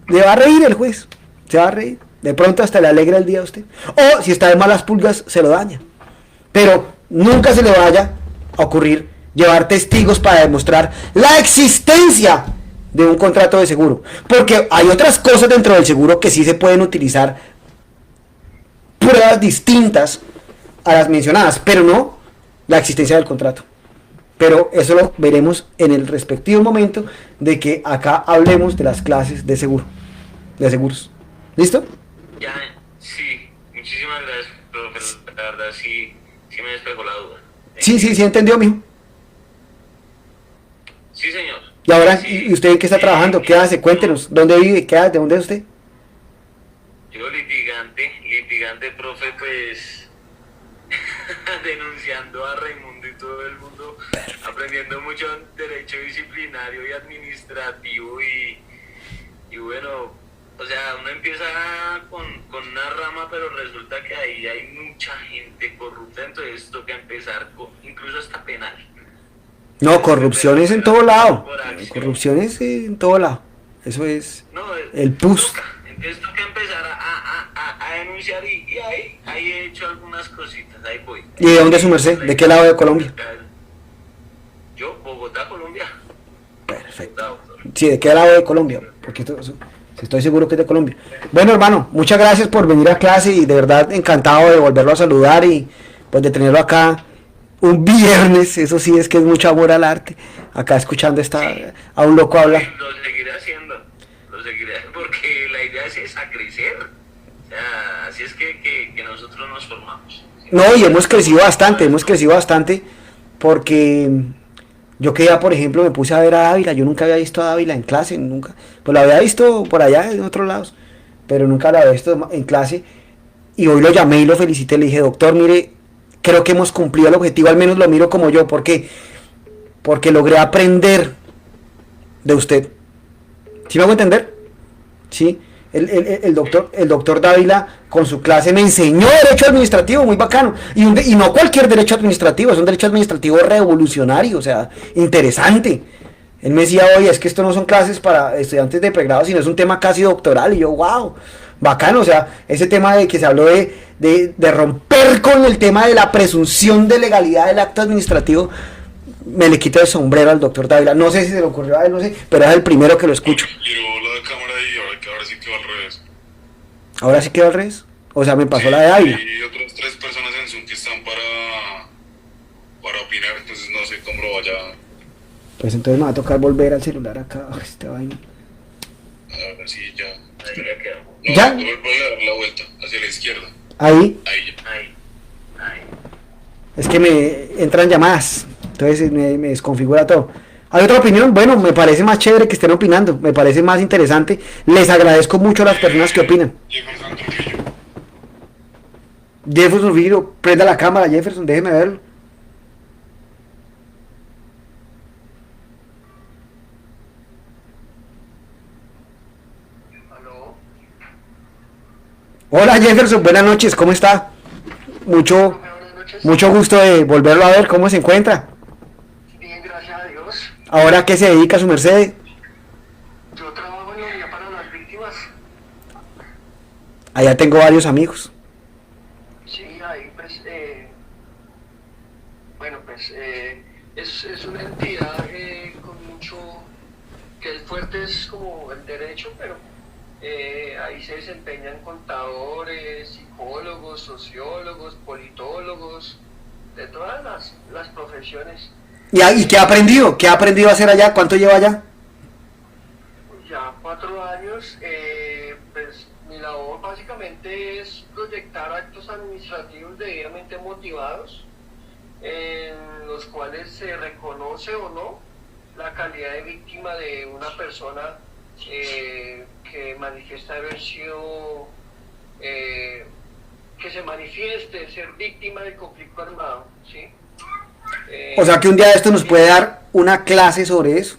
A: le va a reír el juez, se va a reír. De pronto hasta le alegra el día a usted. O si está de malas pulgas, se lo daña. Pero nunca se le vaya a ocurrir llevar testigos para demostrar la existencia de un contrato de seguro. Porque hay otras cosas dentro del seguro que sí se pueden utilizar pruebas distintas a las mencionadas, pero no la existencia del contrato. Pero eso lo veremos en el respectivo momento de que acá hablemos de las clases de seguro, de seguros. ¿Listo?
D: Ya, sí, muchísimas gracias, profe. La verdad sí me despejó la duda.
A: Sí, entendió, mijo.
D: Sí, señor.
A: Y ahora,
D: Sí.
A: ¿y usted en qué está trabajando? ¿Qué hace? Cuéntenos. ¿Dónde vive? ¿Qué hace? ¿De dónde es usted?
D: Yo litigante, profe, pues denunciando a Raimundo y todo el mundo, aprendiendo mucho derecho disciplinario y administrativo y bueno, o sea, uno empieza con una rama, pero resulta que ahí hay mucha gente corrupta, entonces toca empezar incluso hasta penal.
A: No, corrupción es en todo lado.
D: Por acción.
A: Corrupción es en todo lado. Eso es
D: No,
A: el pus.
D: entonces toca empezar a denunciar y ahí he hecho algunas cositas, ahí voy.
A: ¿Y de dónde es su merced? ¿De qué lado de Colombia?
D: Yo, Bogotá, Colombia.
A: Perfecto.
D: Bogotá, doctor.
A: Sí, ¿de qué lado de Colombia? Porque estoy seguro que es de Colombia. Bueno, hermano, muchas gracias por venir a clase y de verdad encantado de volverlo a saludar y pues de tenerlo acá un viernes. Eso sí es que es mucho amor al arte. Acá escuchando a un loco hablar.
D: Lo seguiré haciendo, porque la idea es esa, crecer. O sea, así es que nosotros nos formamos.
A: No, y hemos crecido bastante porque yo que ya, por ejemplo, me puse a ver a Dávila. Yo nunca había visto a Dávila en clase, nunca. Pues lo había visto por allá en otros lados, pero nunca lo había visto en clase. Y hoy lo llamé y lo felicité. Le dije, doctor, mire, creo que hemos cumplido el objetivo, al menos lo miro como yo. ¿Por qué? Porque logré aprender de usted. ¿Sí me hago entender? Sí. El doctor Dávila con su clase me enseñó derecho administrativo, muy bacano. Y no cualquier derecho administrativo, es un derecho administrativo revolucionario, o sea, interesante. Él me decía, oye, es que esto no son clases para estudiantes de pregrado, sino es un tema casi doctoral. Y yo, wow, bacano, o sea, ese tema de que se habló de romper con el tema de la presunción de legalidad del acto administrativo, me le quito el sombrero al doctor Dávila. No sé si se le ocurrió a él, no sé, pero es el primero que lo escucho.
C: Giró la cámara y ahora sí quedó al revés.
A: Ahora sí quedó al revés. O sea, me pasó la de Dávila.
C: Y otras 3 personas en Zoom que están para opinar, entonces no sé cómo lo vaya.
A: Pues entonces me va a tocar volver al celular acá. Ay, esta vaina.
C: A ver si ya.
D: Ahí ya quedó.
C: No,
A: ¿Ya?
C: vuelve a dar la vuelta hacia la izquierda.
A: Ahí.
C: Ahí ya.
D: Ahí.
A: Es que me entran llamadas. Entonces me desconfigura todo. ¿Hay otra opinión? Bueno, me parece más chévere que estén opinando. Me parece más interesante. Les agradezco mucho a las personas que opinan.
C: Jefferson Trujillo.
A: Jefferson Trujillo, prenda la cámara, Jefferson, déjeme verlo.
E: Aló,
A: Hola Jefferson, buenas noches, ¿cómo está? Mucho
E: buenas noches.
A: Mucho gusto de volverlo a ver, ¿cómo se encuentra?
E: Bien, gracias a Dios.
A: Ahora, ¿a qué se dedica su merced?
E: Yo trabajo en la unidad para las víctimas.
A: Allá tengo varios amigos.
E: Sí, ahí pues, bueno, pues es una entidad con mucho, que es fuerte, es como el derecho, pero ahí se desempeñan contadores, psicólogos, sociólogos, politólogos, de todas las profesiones.
A: ¿Y qué ha aprendido? ¿Qué ha aprendido a hacer allá? ¿Cuánto lleva allá?
E: Ya 4 años, pues mi labor básicamente es proyectar actos administrativos debidamente motivados, en los cuales se reconoce o no la calidad de víctima de una persona que manifiesta haber sido, que se manifieste ser víctima del conflicto armado, ¿sí?
A: O sea que un día de esto nos puede dar una clase sobre eso.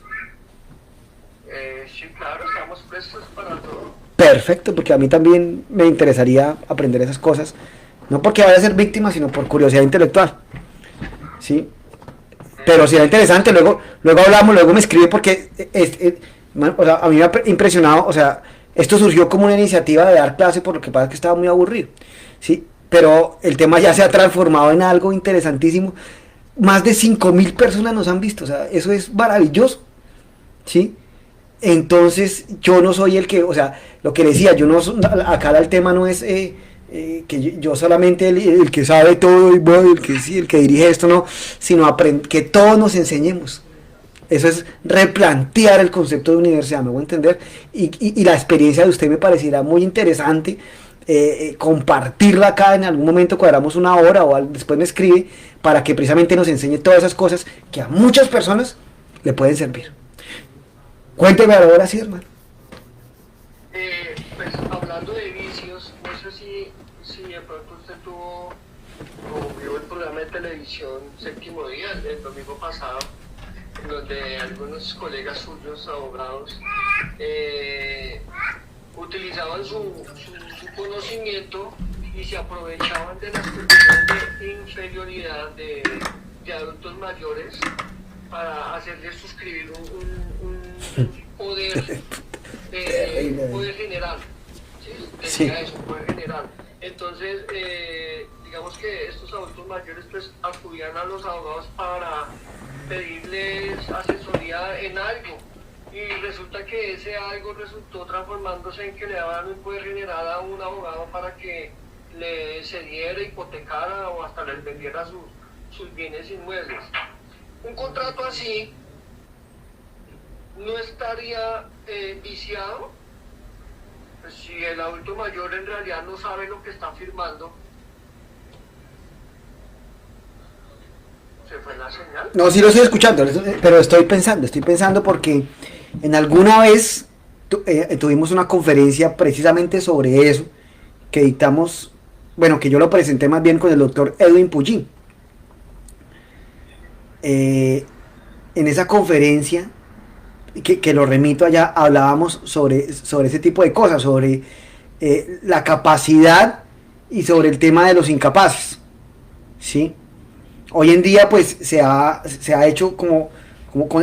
E: Sí, claro, estamos prestos para todo.
A: Perfecto, porque a mí también me interesaría aprender esas cosas. No porque vaya a ser víctima, sino por curiosidad intelectual. ¿Sí? Pero será interesante, luego hablamos, luego me escribe porque o sea, a mí me ha impresionado, o sea, esto surgió como una iniciativa de dar clase, por lo que pasa es que estaba muy aburrido, ¿sí? Pero el tema ya se ha transformado en algo interesantísimo. Más de 5.000 personas nos han visto, o sea, eso es maravilloso, ¿sí? Entonces, yo no soy el que, o sea, lo que decía, yo no, acá el tema no es que yo solamente el que sabe todo, y bueno, el que sí, el que dirige esto, no, sino que todos nos enseñemos. Eso es replantear el concepto de universidad, me voy a entender, y la experiencia de usted me parecerá muy interesante, compartirla acá. En algún momento cuadramos una hora o después me escribe para que precisamente nos enseñe todas esas cosas que a muchas personas le pueden servir. Cuénteme ahora sí, hermano.
E: Pues hablando de vicios, no sé si de pronto usted tuvo o vio el programa de televisión Séptimo Día, el domingo pasado, en donde algunos colegas suyos, abogados, utilizaban su conocimiento y se aprovechaban de las condiciones de inferioridad de adultos mayores para hacerles suscribir un poder, poder general. ¿Sí? Decía eso, poder general. Entonces, digamos que estos adultos mayores pues acudían a los abogados para pedirles asesoría en algo, y resulta que ese algo resultó transformándose en que le daban un poder general a un abogado para que le cediera, hipotecara o hasta les vendiera sus bienes inmuebles. Un contrato así no estaría viciado, pues si el adulto mayor en realidad no sabe lo que está firmando. ¿Se fue la señal?
A: No, sí lo estoy escuchando, pero estoy pensando porque en alguna vez tuvimos una conferencia precisamente sobre eso, que dictamos, bueno, que yo lo presenté más bien con el doctor Edwin Pullín. En esa conferencia, que lo remito allá, hablábamos sobre ese tipo de cosas, sobre la capacidad y sobre el tema de los incapaces, ¿sí? Hoy en día pues se ha hecho como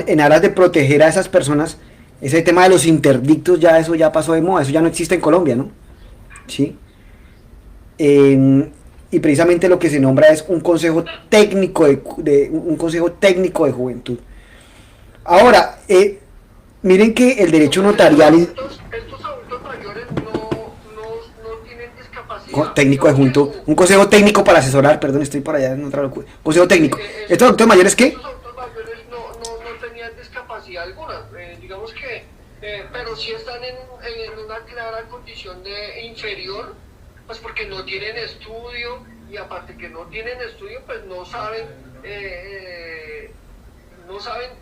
A: en aras de proteger a esas personas, ese tema de los interdictos, ya eso ya pasó de moda, eso ya no existe en Colombia, ¿no? ¿Sí? Y precisamente lo que se nombra es un consejo técnico un consejo técnico de juventud. Ahora, miren que el derecho notarial
E: estos adultos mayores no tienen discapacidad.
A: técnico de junto, un consejo técnico para asesorar, perdón, estoy por allá en otra locura. Consejo técnico. ¿Estos adultos mayores qué?
E: Estos adultos mayores no tenían discapacidad alguna, digamos que, pero sí están en una clara condición de inferior, pues porque no tienen estudio, y aparte que no tienen estudio, pues no saben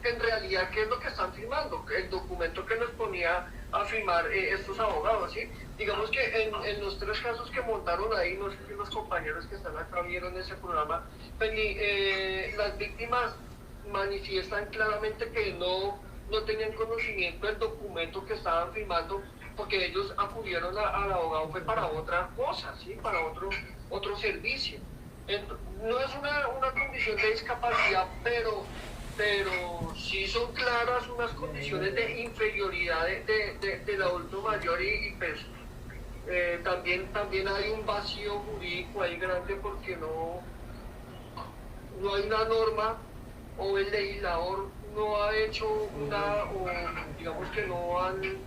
E: en realidad qué es lo que están firmando, el documento que nos ponía a firmar estos abogados, ¿sí? Digamos que en los tres casos que montaron ahí, no sé si los compañeros que están acá vieron ese programa, pues las víctimas manifiestan claramente que no tenían conocimiento del documento que estaban firmando, porque ellos acudieron al abogado fue para otra cosa, ¿sí? Para otro servicio. No es una condición de discapacidad, pero sí son claras unas condiciones de inferioridad del adulto mayor, y pues también hay un vacío jurídico ahí grande, porque no hay una norma, o el legislador no ha hecho digamos que no hay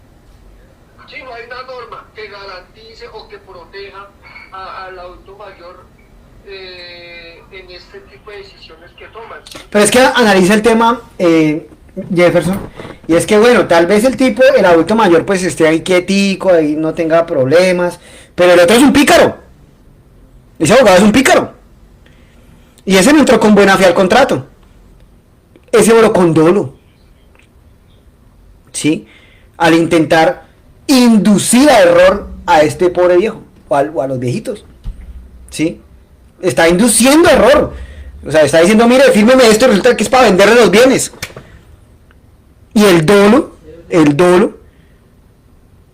E: una norma que garantice o que proteja al adulto mayor en este tipo de decisiones que toman.
A: Pero es que analiza el tema, Jefferson, y es que bueno, tal vez el adulto mayor pues esté ahí quietico, ahí no tenga problemas, pero el otro es un pícaro. Ese abogado es un pícaro. Y ese no entró con buena fe al contrato. Ese voló con dolo. ¿Sí? Al intentar inducir a error a este pobre viejo, o a los viejitos. ¿Sí? Está induciendo error. O sea, está diciendo, mire, fírmeme esto, resulta que es para venderle los bienes. Y el dolo,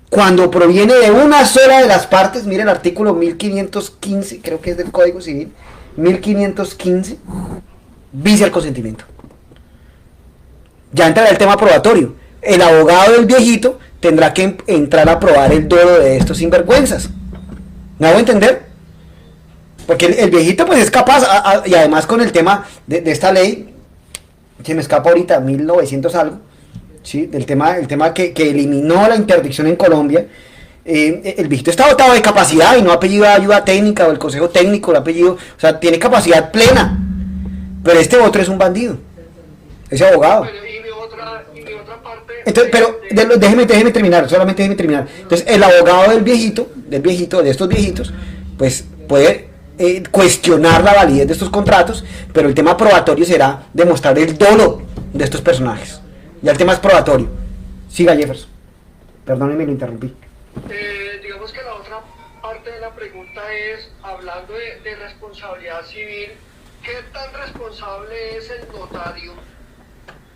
A: cuando proviene de una sola de las partes, mire el artículo 1515, creo que es del Código Civil, 1515, vicia el consentimiento. Ya entrará el tema probatorio. El abogado del viejito tendrá que entrar a probar el dolo de estos sinvergüenzas. ¿Me hago entender? Porque el viejito pues es capaz, y además con el tema de esta ley, se me escapa ahorita, 1900 algo, ¿sí? El tema que eliminó la interdicción en Colombia, el viejito está dotado de capacidad y no ha pedido ayuda técnica o el consejo técnico, lo ha pedido, o sea, tiene capacidad plena. Pero este otro es un bandido, ese abogado.
E: Pero, y mi otra parte...
A: Entonces, pero déjeme terminar, solamente déjeme terminar. Entonces, el abogado de estos viejitos, pues puede cuestionar la validez de estos contratos, pero el tema probatorio será demostrar el dolo de estos personajes. Ya el tema es probatorio. Siga, Jefferson. Perdónenme, lo interrumpí.
E: Digamos que la otra parte de la pregunta es, hablando de responsabilidad civil, ¿qué tan responsable es el notario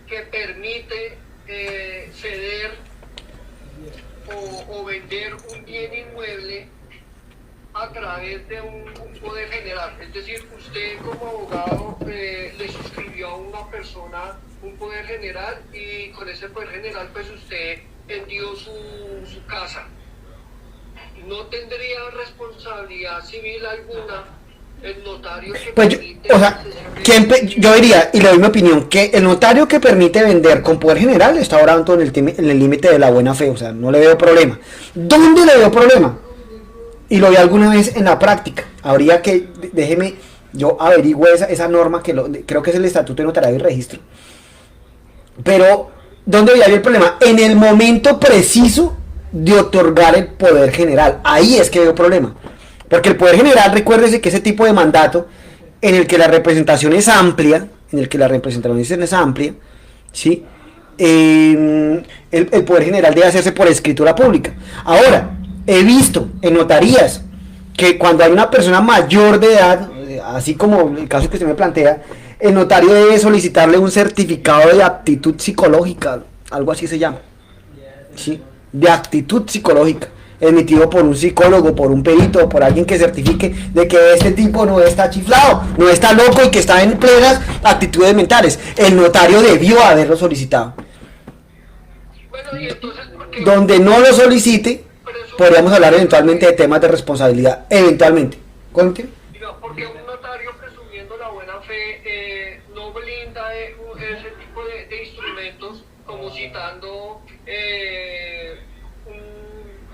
E: que permite ceder o vender un bien inmueble a través de un poder general? Es decir, usted como abogado le suscribió a una persona un poder general y con ese poder general pues usted vendió su casa. ¿No tendría responsabilidad civil alguna el notario que
A: Pues
E: permite...
A: yo diría, y le doy mi opinión, que el notario que permite vender con poder general está obrando en el límite de la buena fe, o sea, no le veo problema. ¿Dónde le veo problema? Y lo vi alguna vez en la práctica. Habría que, déjeme, yo averigüe esa norma, creo que es el Estatuto de Notariado y Registro. Pero, ¿dónde había el problema? En el momento preciso de otorgar el poder general. Ahí es que veo problema. Porque el poder general, recuérdese que ese tipo de mandato, en el que la representación es amplia, ¿sí? El poder general debe hacerse por escritura pública. Ahora, he visto en notarías que cuando hay una persona mayor de edad, así como el caso que usted me plantea, el notario debe solicitarle un certificado de aptitud psicológica, algo así se llama, ¿sí? De actitud psicológica, emitido por un psicólogo, por un perito, por alguien que certifique de que este tipo no está chiflado, no está loco y que está en plenas actitudes mentales. El notario debió haberlo solicitado.
E: Bueno, y entonces, ¿por qué?
A: Donde no lo solicite, podríamos hablar eventualmente de temas de responsabilidad, eventualmente. ¿Cuánto?
E: Diga, porque un notario presumiendo la buena fe no blinda ese tipo de instrumentos, como citando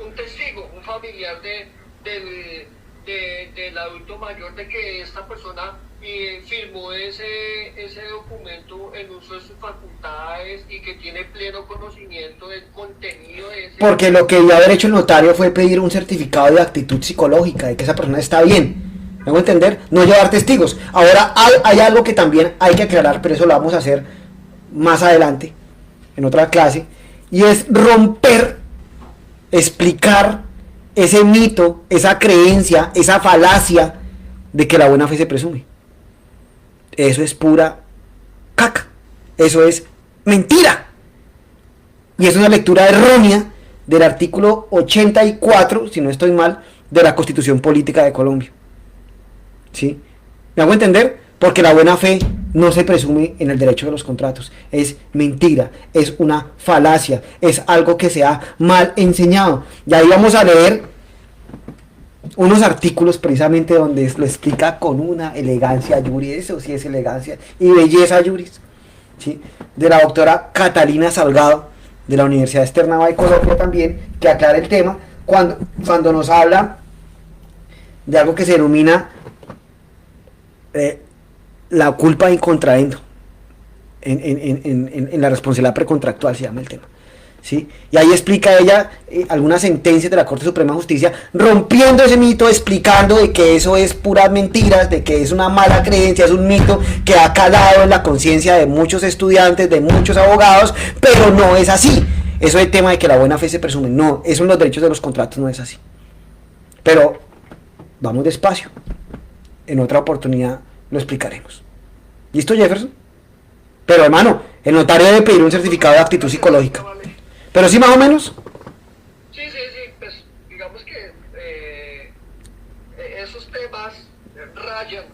E: un testigo, un familiar del adulto mayor, de que esta persona firmó ese documento en uso de sus facultades y que tiene pleno conocimiento del contenido de ese...
A: Porque lo que debió haber hecho el notario fue pedir un certificado de actitud psicológica, de que esa persona está bien. ¿Me hago entender? No llevar testigos. Ahora hay algo que también hay que aclarar, pero eso lo vamos a hacer más adelante, en otra clase, y es romper, explicar ese mito, esa creencia, esa falacia de que la buena fe se presume. Eso es pura caca, eso es mentira, y es una lectura errónea del artículo 84, si no estoy mal, de la Constitución Política de Colombia. ¿Sí? ¿Me hago entender? Porque la buena fe no se presume en el derecho de los contratos. Es mentira, es una falacia, es algo que se ha mal enseñado. Y ahí vamos a leer unos artículos precisamente donde lo explica con una elegancia, Yuri, eso sí es elegancia y belleza, Yuri, ¿sí? De la doctora Catalina Salgado, de la Universidad Externada de Colombia también, que aclara el tema cuando nos habla de algo que se denomina la culpa in contraendo, en la responsabilidad precontractual se llama el tema, ¿sí? Y ahí explica ella algunas sentencias de la Corte Suprema de Justicia, rompiendo ese mito, explicando de que eso es puras mentiras, de que es una mala creencia, es un mito que ha calado en la conciencia de muchos estudiantes, de muchos abogados, pero no es así. Eso es el tema de que la buena fe se presume, no, eso en los derechos de los contratos no es así. Pero vamos despacio, en otra oportunidad lo explicaremos. ¿Listo, Jefferson? Pero hermano, el notario debe pedir un certificado de actitud psicológica. Pero sí, más o menos.
E: Sí, pues digamos que esos temas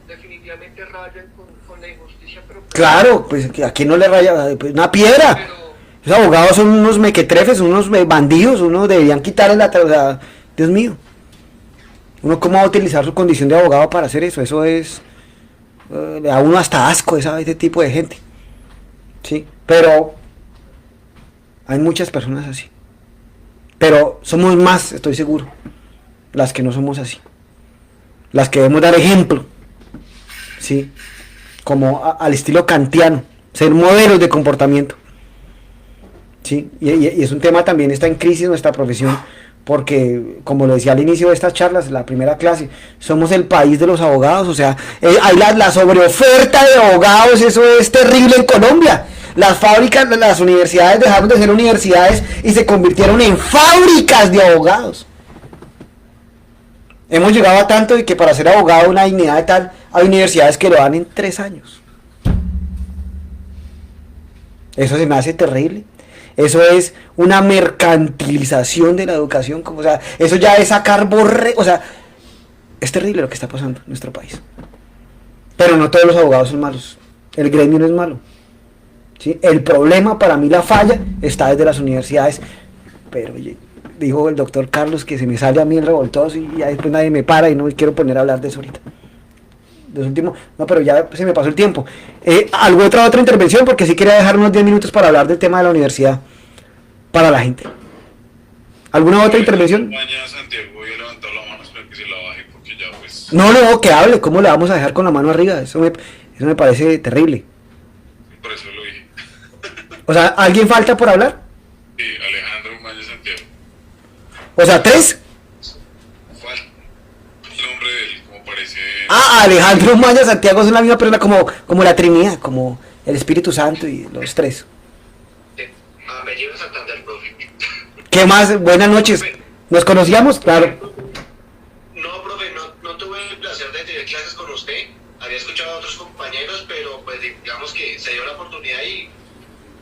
E: definitivamente rayan con la injusticia, pero...
A: Claro, pues a quién no le raya, pues, una piedra.
E: Pero,
A: Los abogados son unos mequetrefes, unos bandidos, unos deberían quitarle la... O sea, Dios mío. Uno cómo va a utilizar su condición de abogado para hacer eso, eso es... le da a uno hasta asco ese tipo de gente. Sí, pero hay muchas personas así. Pero somos más, estoy seguro, las que no somos así. Las que debemos dar ejemplo, ¿sí? Como al estilo kantiano, ser modelos de comportamiento. ¿Sí? Y es un tema también, está en crisis nuestra profesión, porque, como lo decía al inicio de estas charlas, la primera clase, somos el país de los abogados, o sea, hay la sobreoferta de abogados, eso es terrible en Colombia. Las fábricas, las universidades dejaron de ser universidades y se convirtieron en fábricas de abogados. Hemos llegado a tanto de que para ser abogado una dignidad de tal, hay universidades que lo dan en 3 años. Eso se me hace terrible. Eso es una mercantilización de la educación, como, o sea, eso ya es sacar o sea, es terrible lo que está pasando en nuestro país. Pero no todos los abogados son malos, el gremio no es malo, ¿sí? El problema, para mí la falla, está desde las universidades, pero oye, dijo el doctor Carlos que se me sale a mí el revoltoso y ya después nadie me para y no quiero poner a hablar de eso ahorita. No, pero ya se me pasó el tiempo. Otra intervención, porque sí quería dejar unos 10 minutos para hablar del tema de la universidad para la gente. ¿Alguna otra intervención?
C: Mañana Santiago voy a levantar la mano, espero que se la baje porque ya pues...
A: No, que hable. ¿Cómo le vamos a dejar con la mano arriba? Eso me parece terrible.
C: Por eso lo dije.
A: O sea, ¿alguien falta por hablar?
C: Sí, Alejandro Maña Santiago.
A: O sea, 3.
C: Falta el nombre de él, como parece...
A: Alejandro Maya Santiago son la misma persona, como la Trinidad, como el Espíritu Santo y los 3.
E: Apellido Santander, profe.
A: ¿Qué más? Buenas noches. ¿Nos conocíamos? Claro.
E: No, profe, no tuve el placer de tener clases con usted. Había escuchado a otros compañeros, pero pues digamos que se dio la oportunidad y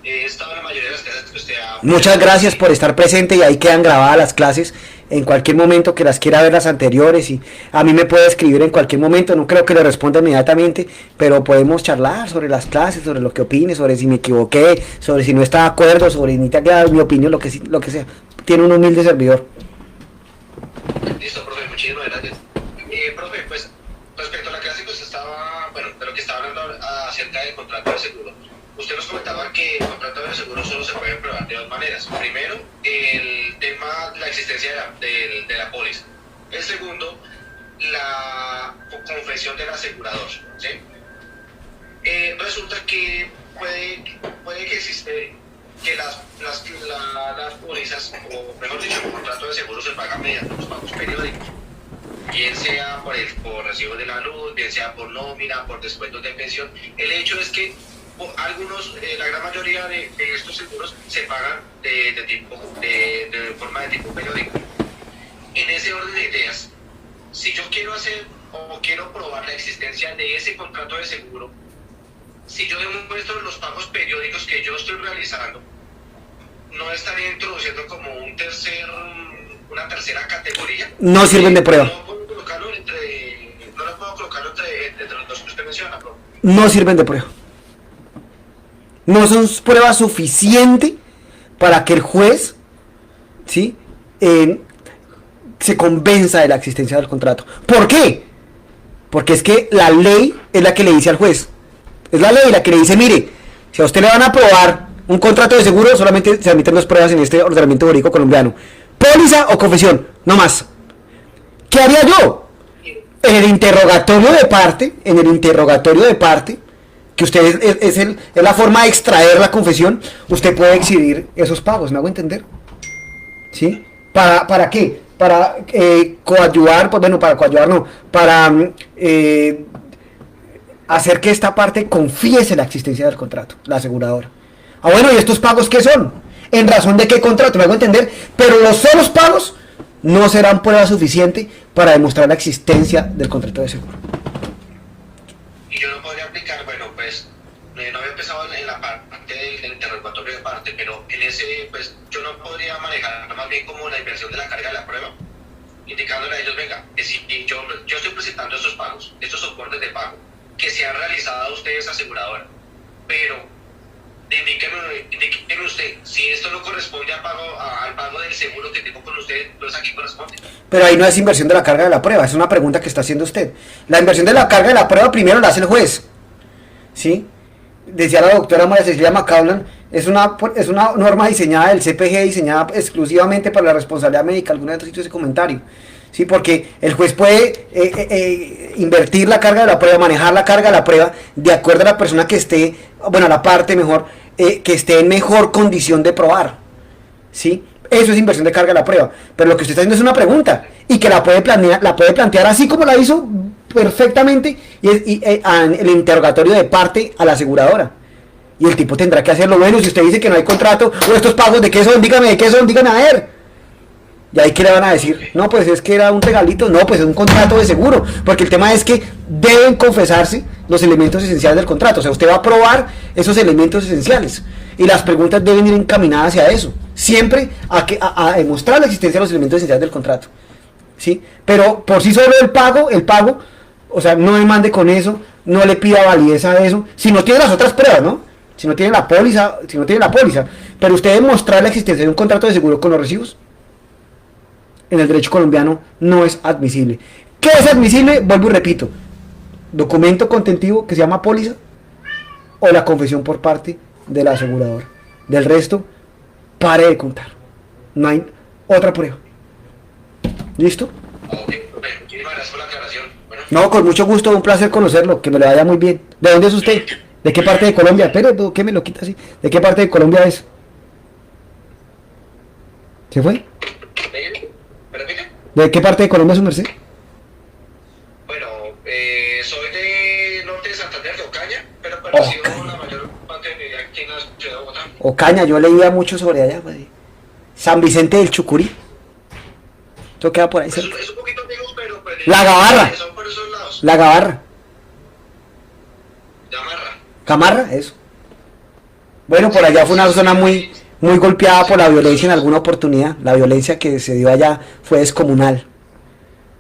E: he estado en la mayoría de las clases que usted ha...
A: Muchas gracias por estar presente y ahí quedan grabadas las clases en cualquier momento que las quiera ver las anteriores y a mí me puede escribir en cualquier momento, no creo que le responda inmediatamente, pero podemos charlar sobre las clases, sobre lo que opine, sobre si me equivoqué, sobre si no está de acuerdo, sobre ni te ha quedado mi opinión, lo que sea. Tiene un humilde servidor.
E: Listo, profe, muchísimas gracias. Profe, pues respecto a la clase que usted estaba, bueno, de lo que estaba hablando acerca del contrato de seguro. Usted nos comentaba que el contrato de seguro solo se puede probar de 2 maneras. Primero, el tema de la existencia de la póliza. El segundo, la confesión del asegurador. ¿Sí? Resulta que puede que existe que las pólizas, o mejor dicho, el contrato de seguro se paga mediante los pagos periódicos. Bien sea por recibo de la luz, bien sea por nómina, por descuentos de pensión. El hecho es que algunos, la gran mayoría de estos seguros se pagan de forma de tipo periódico. En ese orden de ideas, si yo quiero hacer o quiero probar la existencia de ese contrato de seguro, si yo demuestro los pagos periódicos que yo estoy realizando, no estaría introduciendo como una tercera categoría.
A: No sirven de prueba.
E: No puedo colocarlo entre los dos que usted menciona, ¿no?
A: No sirven de prueba. No son pruebas suficientes para que el juez, ¿sí? Se convenza de la existencia del contrato. ¿Por qué? Porque es que la ley es la que le dice al juez. Es la ley la que le dice, mire, si a usted le van a aprobar un contrato de seguro, solamente se admiten 2 pruebas en este ordenamiento jurídico colombiano. Póliza o confesión, no más. ¿Qué haría yo? En el interrogatorio de parte, que usted es la forma de extraer la confesión, usted puede exhibir esos pagos, ¿me hago entender? ¿Sí? ¿Para qué? Para coadyuvar, pues bueno, para coadyuvar no, para hacer que esta parte confiese la existencia del contrato, la aseguradora. Bueno, ¿y estos pagos qué son? ¿En razón de qué contrato? ¿Me hago entender? Pero los solos pagos no serán prueba suficiente para demostrar la existencia del contrato de seguro.
E: Y yo no podría aplicar, bueno, pues no había empezado en la parte del interrogatorio de parte, pero en ese, pues yo no podría manejar más bien como la inversión de la carga de la prueba, indicándole a ellos, venga, que si yo estoy presentando estos pagos, estos soportes de pago, que se han realizado a ustedes aseguradora, pero indíqueme usted, si esto no corresponde al pago del seguro que tengo con usted, entonces aquí corresponde.
A: Pero ahí no es inversión de la carga de la prueba, es una pregunta que está haciendo usted. La inversión de la carga de la prueba primero la hace el juez, ¿sí? Decía la doctora María Cecilia McCaullan, es una norma diseñada del CPG, diseñada exclusivamente para la responsabilidad médica. Alguna vez hizo ese comentario. Sí, porque el juez puede invertir la carga de la prueba, manejar la carga de la prueba de acuerdo a la persona que esté, bueno, a la parte mejor, que esté en mejor condición de probar. ¿Sí? Eso es inversión de carga de la prueba. Pero lo que usted está haciendo es una pregunta y que la puede plantear así como la hizo perfectamente y en el interrogatorio de parte a la aseguradora. Y el tipo tendrá que hacerlo. Bueno, si usted dice que no hay contrato, o estos pagos, ¿de qué son? Dígame, ¿de qué son? Dígame a ver. Y ahí que le van a decir, no, pues es que era un regalito, no, pues es un contrato de seguro, porque el tema es que deben confesarse los elementos esenciales del contrato, o sea, usted va a probar esos elementos esenciales, y las preguntas deben ir encaminadas hacia eso, siempre a demostrar la existencia de los elementos esenciales del contrato, ¿sí? Pero por sí solo el pago, o sea, no demande con eso, no le pida validez a eso, si no tiene las otras pruebas, ¿no? Si no tiene la póliza, pero usted demostrar la existencia de un contrato de seguro con los recibos, en el derecho colombiano no es admisible. ¿Qué es admisible? Vuelvo y repito, documento contentivo que se llama póliza o la confesión por parte de la aseguradora. Del resto, pare de contar. No hay otra prueba. ¿Listo?
D: Muchísimas gracias por la aclaración. Bueno.
A: No, con mucho gusto, un placer conocerlo, que me le vaya muy bien. ¿De dónde es usted? ¿De qué parte de Colombia? Pero, ¿qué me lo quita así? ¿De qué parte de Colombia es? ¿Se fue? ¿De qué parte de Colombia es su merced?
D: Bueno, soy de norte de Santander, de Ocaña, pero pertenecido la mayor parte de mi vida aquí en la ciudad de Bogotá.
A: Ocaña, yo leía mucho sobre allá, pues. San Vicente del Chucurí. Eso queda por ahí cerca.
D: Es un poquito lejos, pero... Pues,
A: La Gabarra.
D: Son por esos lados.
A: La Gabarra.
D: Gamarra.
A: Camarra, eso. Bueno, por allá fue una zona muy golpeada por la violencia en alguna oportunidad. La violencia que se dio allá fue descomunal.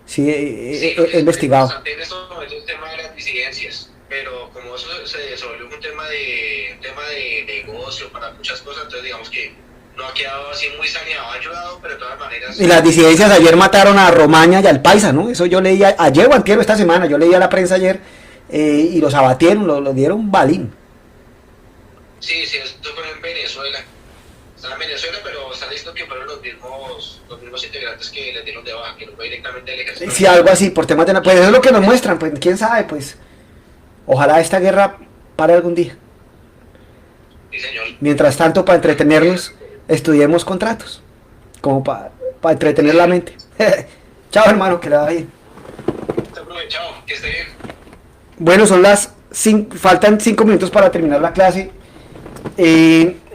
A: Sí, he investigado.
D: En estos momentos el tema de las disidencias, pero como eso se volvió un tema de negocio para muchas cosas, entonces digamos que no ha quedado así muy saneado, ha ayudado, pero de todas maneras...
A: Y las disidencias ayer mataron a Romaña y al Paisa, ¿no? Eso yo leía ayer o antier esta semana, yo leía la prensa ayer y los abatieron, los dieron balín.
D: Sí, esto fue en Venezuela. Estaba en Venezuela, pero está listo que fueron los mismos integrantes que le dieron de baja, que no fue directamente del ejército.
A: Sí, algo así, por temas de... Pues eso es lo que nos muestran, pues quién sabe, pues. Ojalá esta guerra pare algún día.
D: Sí, señor.
A: Mientras tanto, para entretenernos, estudiemos contratos. Como para entretener la mente. Chao, hermano, que le vaya bien.
D: Chao, que esté bien.
A: Bueno, faltan 5 minutos para terminar la clase.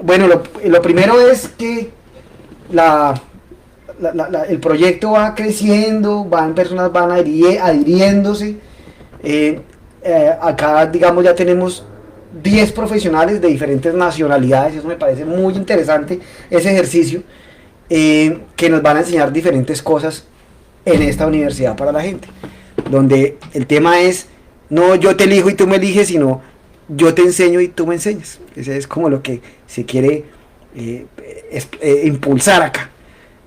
A: Bueno, lo primero es que el proyecto va creciendo, personas van adhiriéndose. Acá, digamos, ya tenemos 10 profesionales de diferentes nacionalidades. Eso me parece muy interesante, ese ejercicio, que nos van a enseñar diferentes cosas en esta universidad para la gente, donde el tema es no yo te elijo y tú me eliges, sino yo te enseño y tú me enseñas. Ese es como lo que se quiere impulsar acá.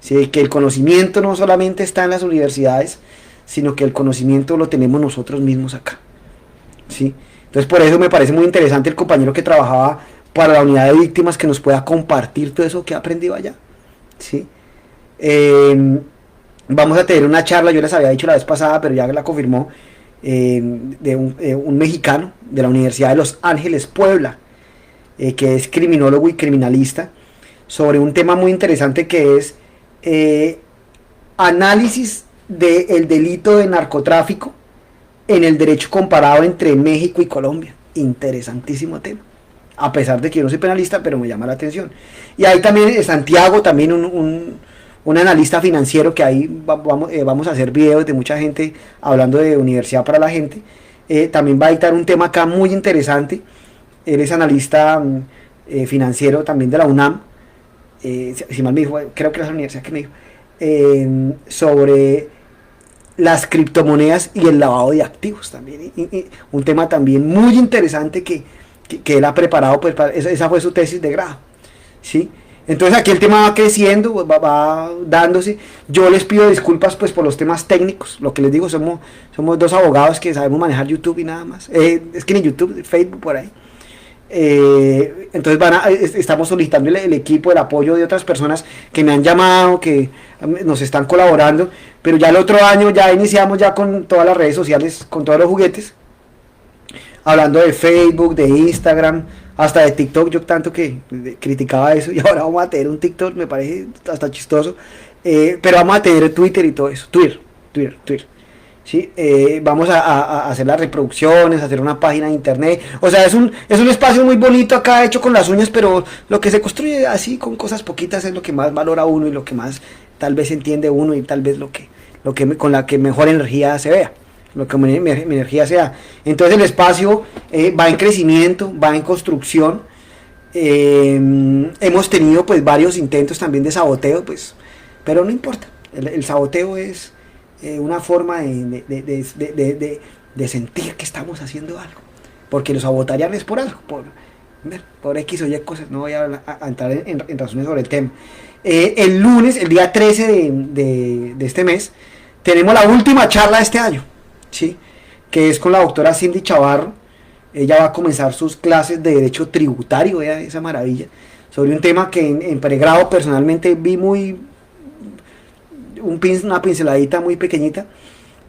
A: ¿Sí? Que el conocimiento no solamente está en las universidades, sino que el conocimiento lo tenemos nosotros mismos acá. ¿Sí? Entonces por eso me parece muy interesante el compañero que trabajaba para la unidad de víctimas, que nos pueda compartir todo eso que ha aprendido allá. ¿Sí? Vamos a tener una charla, yo les había dicho la vez pasada, pero ya la confirmó, de un mexicano de la Universidad de Los Ángeles, Puebla, que es criminólogo y criminalista, sobre un tema muy interesante que es análisis del delito de narcotráfico en el derecho comparado entre México y Colombia. Interesantísimo tema, a pesar de que yo no soy penalista, pero me llama la atención. Y ahí también Santiago, también un analista financiero, que ahí vamos a hacer videos de mucha gente hablando de universidad para la gente. También va a dictar un tema acá muy interesante. Él es analista financiero también de la UNAM, si mal me dijo, creo que es la universidad que me dijo, sobre las criptomonedas y el lavado de activos también. Un tema también muy interesante que él ha preparado, pues esa fue su tesis de grado, ¿sí? Entonces aquí el tema va creciendo, va dándose. Yo les pido disculpas pues por los temas técnicos. Lo que les digo, somos dos abogados que sabemos manejar YouTube y nada más. Es que ni YouTube, Facebook por ahí. Entonces estamos solicitando el equipo, el apoyo de otras personas que me han llamado, que nos están colaborando, pero ya el otro año ya iniciamos ya con todas las redes sociales, con todos los juguetes, hablando de Facebook, de Instagram, hasta de TikTok. Yo tanto que criticaba eso y ahora vamos a tener un TikTok, me parece hasta chistoso, pero vamos a tener Twitter y todo eso, Twitter. ¿Sí? Vamos a hacer las reproducciones, a hacer una página de internet, o sea, es un espacio muy bonito acá hecho con las uñas, pero lo que se construye así con cosas poquitas es lo que más valora uno y lo que más tal vez entiende uno y tal vez lo que con la que mejor energía se vea, lo que mi energía sea. Entonces el espacio va en crecimiento, va en construcción. Hemos tenido pues varios intentos también de saboteo, pues, pero no importa, el saboteo es una forma de sentir que estamos haciendo algo, porque los sabotarían es por algo, por X o Y cosas. No voy a entrar en razones sobre el tema. El lunes, el día 13 de este mes, tenemos la última charla de este año, ¿sí? Que es con la doctora Cindy Chavarro. Ella va a comenzar sus clases de derecho tributario, vea esa maravilla, sobre un tema que en pregrado personalmente vi una pinceladita muy pequeñita.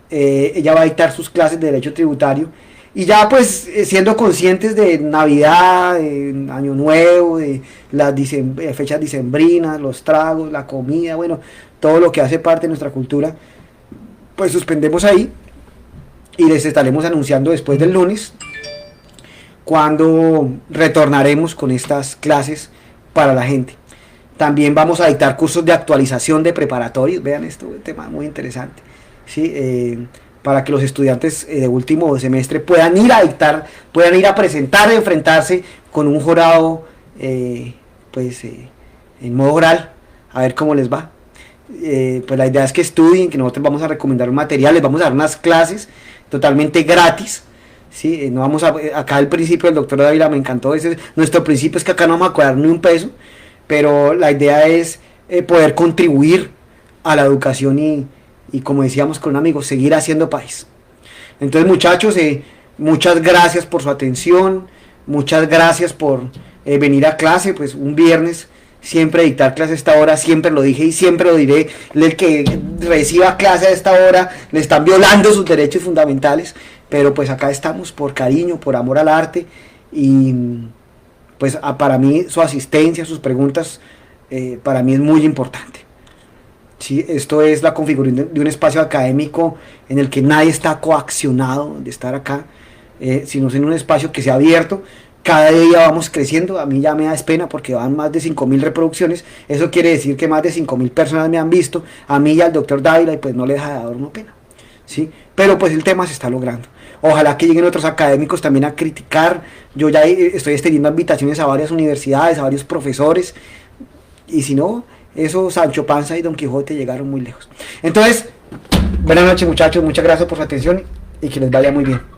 A: Ella va a dictar sus clases de derecho tributario y ya pues siendo conscientes de Navidad, de Año Nuevo, de las fechas dicembrinas, los tragos, la comida, bueno, todo lo que hace parte de nuestra cultura, pues suspendemos ahí y les estaremos anunciando después del lunes cuando retornaremos con estas clases para la gente. También vamos a dictar cursos de actualización de preparatorios, vean esto, un tema muy interesante, ¿sí? Para que los estudiantes de último semestre puedan ir a dictar, puedan ir a presentar, a enfrentarse con un jurado en modo oral, a ver cómo les va. Pues la idea es que estudien, que nosotros vamos a recomendar un material, les vamos a dar unas clases totalmente gratis. Sí, no vamos acá el principio del doctor Dávila me encantó, nuestro principio es que acá no vamos a cobrar ni un peso, pero la idea es poder contribuir a la educación y como decíamos con un amigo, seguir haciendo país. Entonces muchachos, muchas gracias por su atención, muchas gracias por venir a clase, pues un viernes, siempre dictar clase a esta hora, siempre lo dije y siempre lo diré, el que reciba clase a esta hora le están violando sus derechos fundamentales, pero pues acá estamos por cariño, por amor al arte y pues para mí su asistencia, sus preguntas, para mí es muy importante. ¿Sí? Esto es la configuración de un espacio académico en el que nadie está coaccionado de estar acá, sino en un espacio que sea abierto. Cada día vamos creciendo, a mí ya me da pena porque van más de 5.000 reproducciones, eso quiere decir que más de 5.000 personas me han visto, a mí y al doctor Dávila, y pues no le deja de dar una pena, ¿sí? Pero pues el tema se está logrando. Ojalá que lleguen otros académicos también a criticar. Yo ya estoy extendiendo invitaciones a varias universidades, a varios profesores, y si no, eso Sancho Panza y Don Quijote llegaron muy lejos. Entonces, buenas noches muchachos, muchas gracias por su atención y que les vaya muy bien.